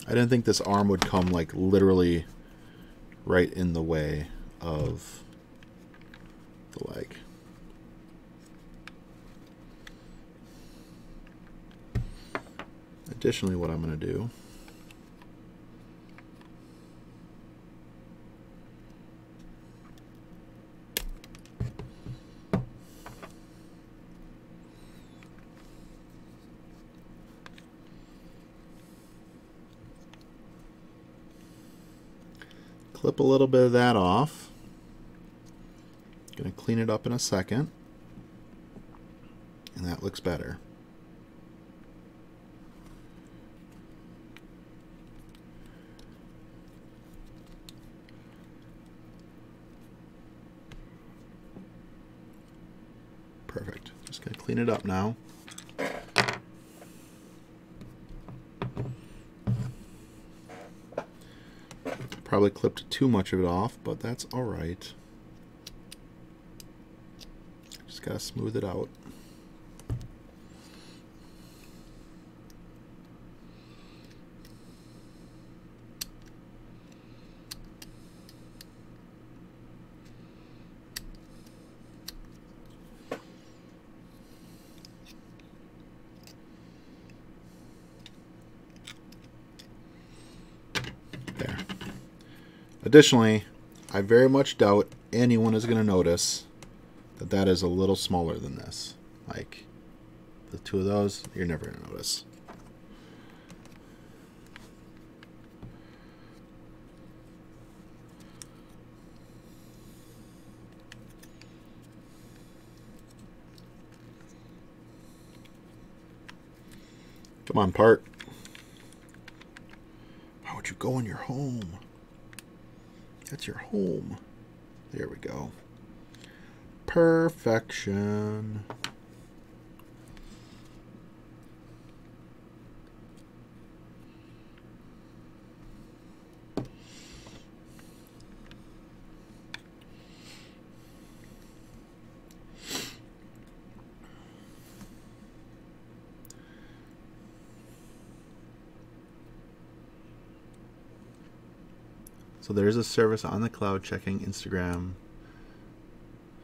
I didn't think this arm would come like literally right in the way of the leg. Additionally, what I'm going to do clip a little bit of that off. Going to clean it up in a second. And that looks better. Perfect. Just going to clean it up now. Probably clipped too much of it off, but that's all right. Just gotta smooth it out. Additionally, I very much doubt anyone is going to notice that that is a little smaller than this. Like, the two of those, you're never going to notice. Come on, part. Why would you go in your home? That's your home. There we go. Perfection. So there's a service on the cloud checking Instagram,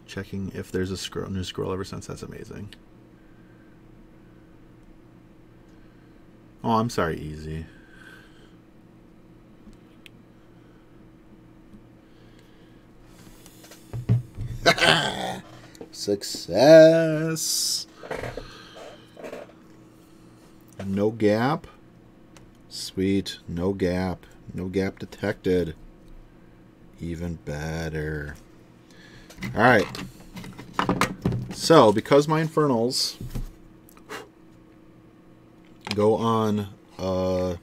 checking if there's a new scroll ever since. That's amazing. Oh, I'm sorry, Easy. Success. No gap. Sweet. No gap. No gap detected. Even better. Alright. So, because my Infernals go on an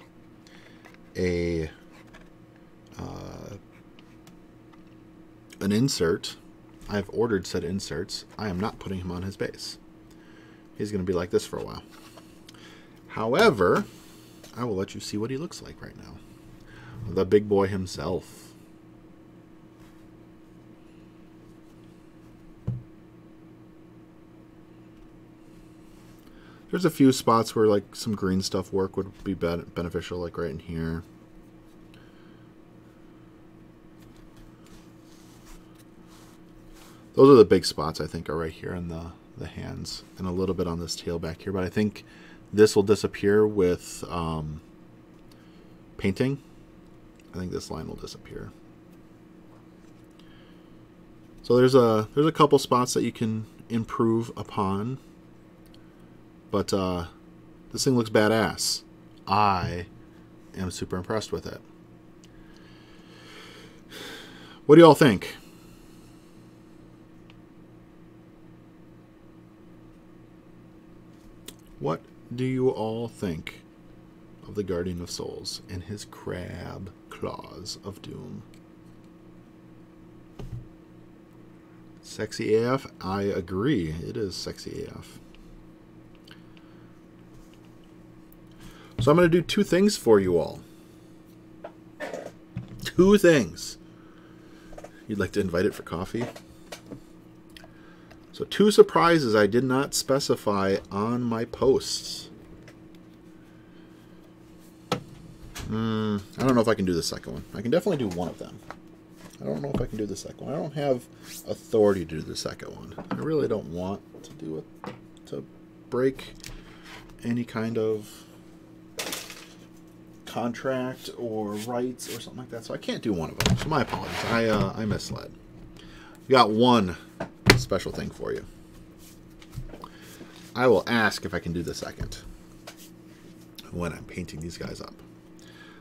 insert, I've ordered said inserts. I am not putting him on his base. He's going to be like this for a while. However, I will let you see what he looks like right now. The big boy himself. There's a few spots where like some green stuff work would be beneficial, like right in here. Those are the big spots, I think, are right here in the hands and a little bit on this tail back here. But I think this will disappear with painting. I think this line will disappear. So there's a couple spots that you can improve upon. But this thing looks badass. I am super impressed with it. What do y'all think? What do you all think of the Guardian of Souls and his crab claws of doom? Sexy AF? I agree. It is sexy AF. So I'm going to do two things for you all. Two things. You'd like to invite it for coffee? So two surprises I did not specify on my posts. I don't know if I can do the second one. I can definitely do one of them. I don't know if I can do the second one. I don't have authority to do the second one. I really don't want to do it, to break any kind of contract or rights or something like that. So I can't do one of them. So my apologies. I misled. We got one special thing for you. I will ask if I can do the second when I'm painting these guys up.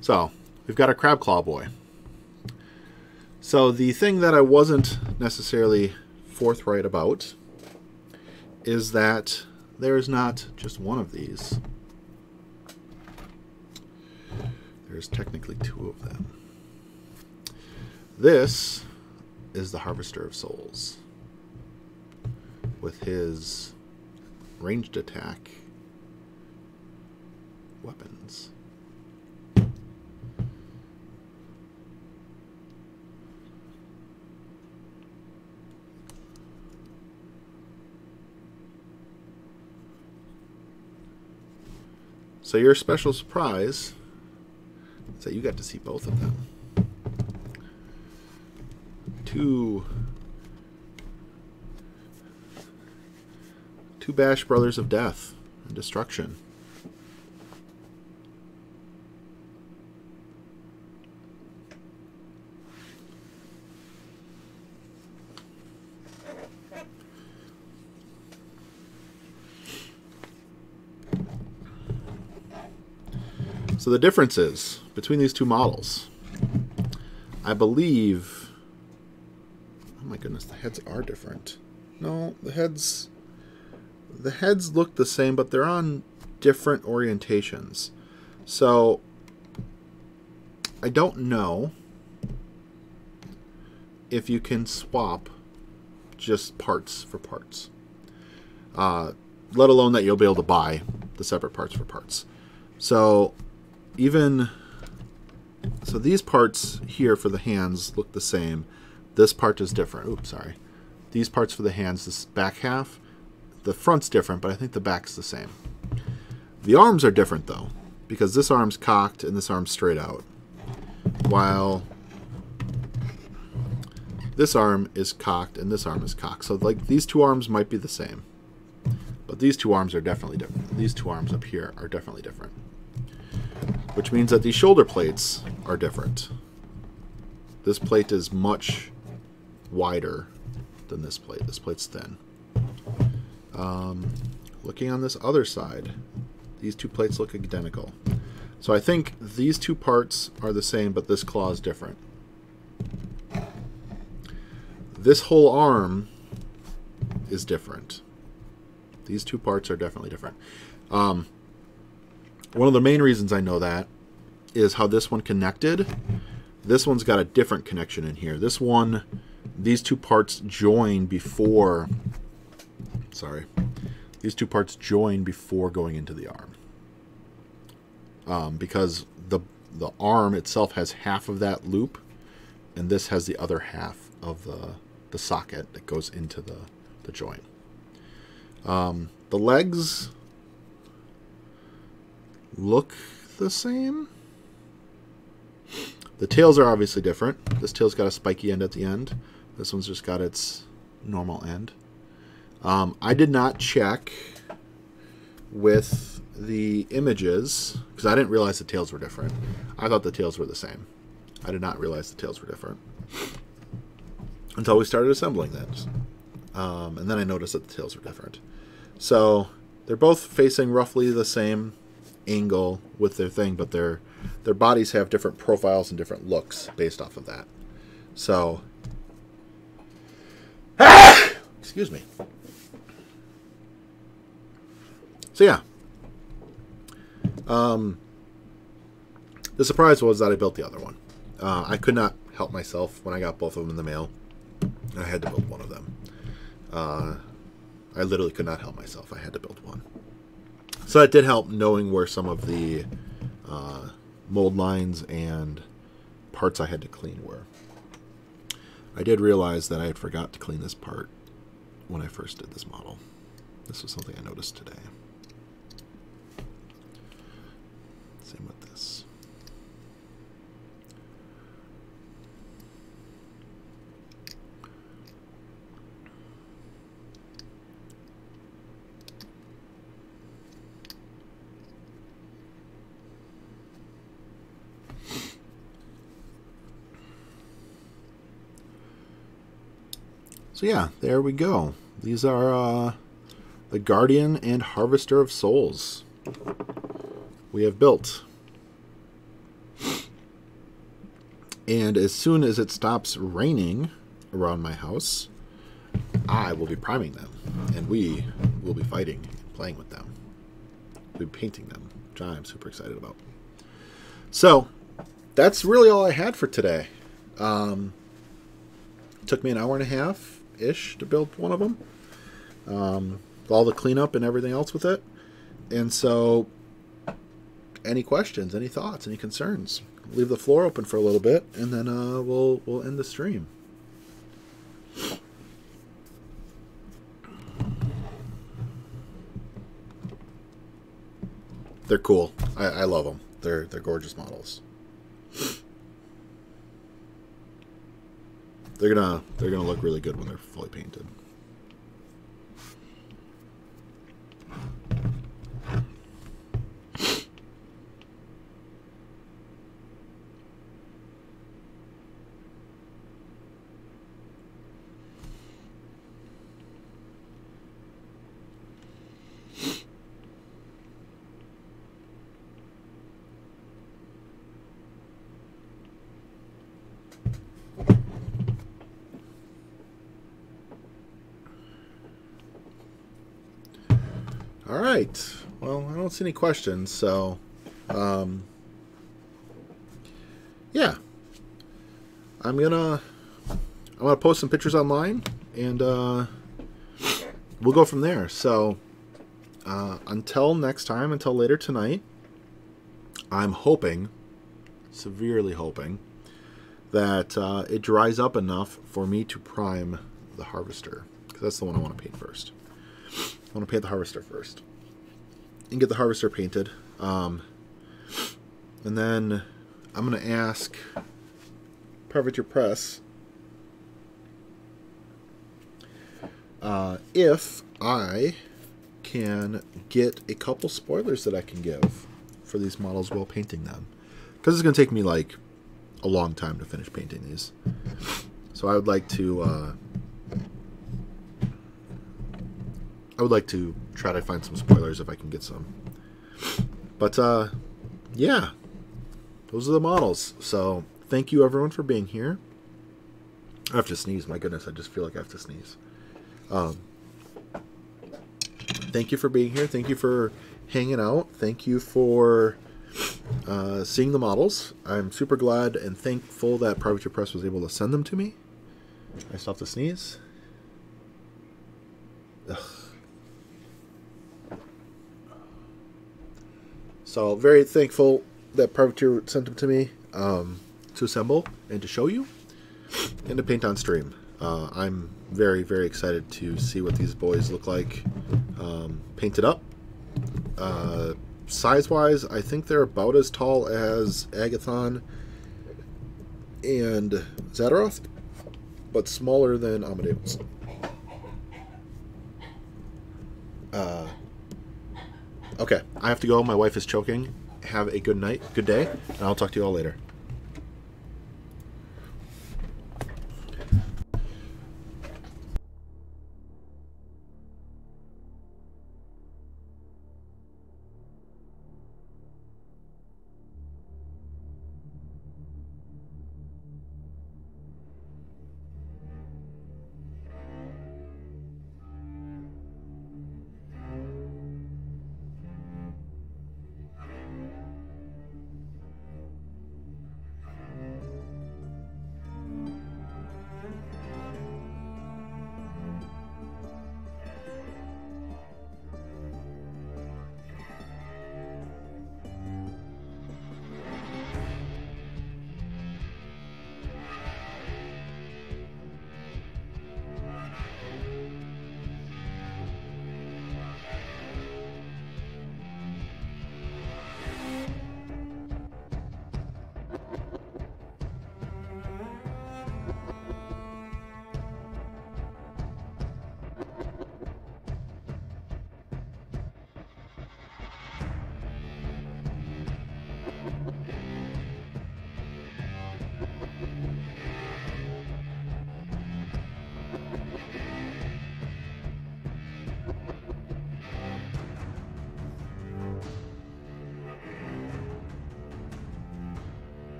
So we've got a Crab Claw Boy. So the thing that I wasn't necessarily forthright about is that there's not just one of these. There's technically two of them. This is the Harvester of Souls with his ranged attack weapons. So your special surprise is that you got to see both of them. Two Bash Brothers of Death and Destruction. So the differences between these two models, I believe, oh my goodness, the heads are different. No, the heads look the same, but they're on different orientations. So I don't know if you can swap just parts for parts, let alone that you'll be able to buy the separate parts for parts. So so these parts here for the hands look the same. This part is different. Oops, sorry. These parts for the hands, this back half, the front's different, but I think the back's the same. The arms are different though, because this arm's cocked and this arm's straight out, while this arm is cocked and this arm is cocked. So like these two arms might be the same, but these two arms are definitely different. These two arms up here are definitely different, which means that these shoulder plates are different. This plate is much wider than this plate. This plate's thin. Looking on this other side, these two plates look identical. So I think these two parts are the same, but this claw is different. This whole arm is different. These two parts are definitely different. One of the main reasons I know that is how this one connected. This one's got a different connection in here. This one, these two parts join before, sorry, these two parts join before going into the arm. Because the arm itself has half of that loop, and this has the other half of the socket that goes into the joint. The legs look the same. The tails are obviously different. This tail's got a spiky end at the end. This one's just got its normal end. I did not check with the images because I didn't realize the tails were different. I thought the tails were the same. I did not realize the tails were different until we started assembling this. And then I noticed that the tails were different. So they're both facing roughly the same angle with their thing, but their bodies have different profiles and different looks based off of that. So excuse me. So yeah, the surprise was that I built the other one. I could not help myself when I got both of them in the mail. I had to build one of them. I literally could not help myself. I had to build one. So that did help, knowing where some of the mold lines and parts I had to clean were. I did realize that I had forgot to clean this part when I first did this model. This was something I noticed today. Same with this. So yeah, there we go. These are the Guardian and Harvester of Souls we have built. And as soon as it stops raining around my house, I will be priming them, and we will be fighting and playing with them. We'll be painting them, which I'm super excited about. So, that's really all I had for today. It took me an hour and a half-ish to build one of them. All the cleanup and everything else with it. And so, any questions, any thoughts, any concerns? Leave the floor open for a little bit, and then we'll end the stream. They're cool. I love them. They're gorgeous models. They're gonna look really good when they're fully painted. All right. Well, I don't see any questions, so yeah. I'm gonna post some pictures online, and we'll go from there. So until next time, until later tonight, I'm hoping, severely hoping, that it dries up enough for me to prime the Harvester, because that's the one I want to paint first. I want to paint the Harvester first and get the Harvester painted. And then I'm going to ask Privateer Press if I can get a couple spoilers that I can give for these models while painting them. Because it's going to take me like a long time to finish painting these. So I would like to try to find some spoilers if I can get some. But yeah, those are the models. So thank you everyone for being here. I have to sneeze. My goodness, I just feel like I have to sneeze. Thank you for being here. Thank you for hanging out. Thank you for seeing the models. I'm super glad and thankful that Privateer Press was able to send them to me. I still have to sneeze. Ugh. So very thankful that Privateer sent them to me to assemble and to show you and to paint on stream. I'm very, very excited to see what these boys look like painted up. Size-wise, I think they're about as tall as Agathon and Zadaroth, but smaller than Amadeus. Okay, I have to go. My wife is choking. Have a good night, good day, and I'll talk to you all later.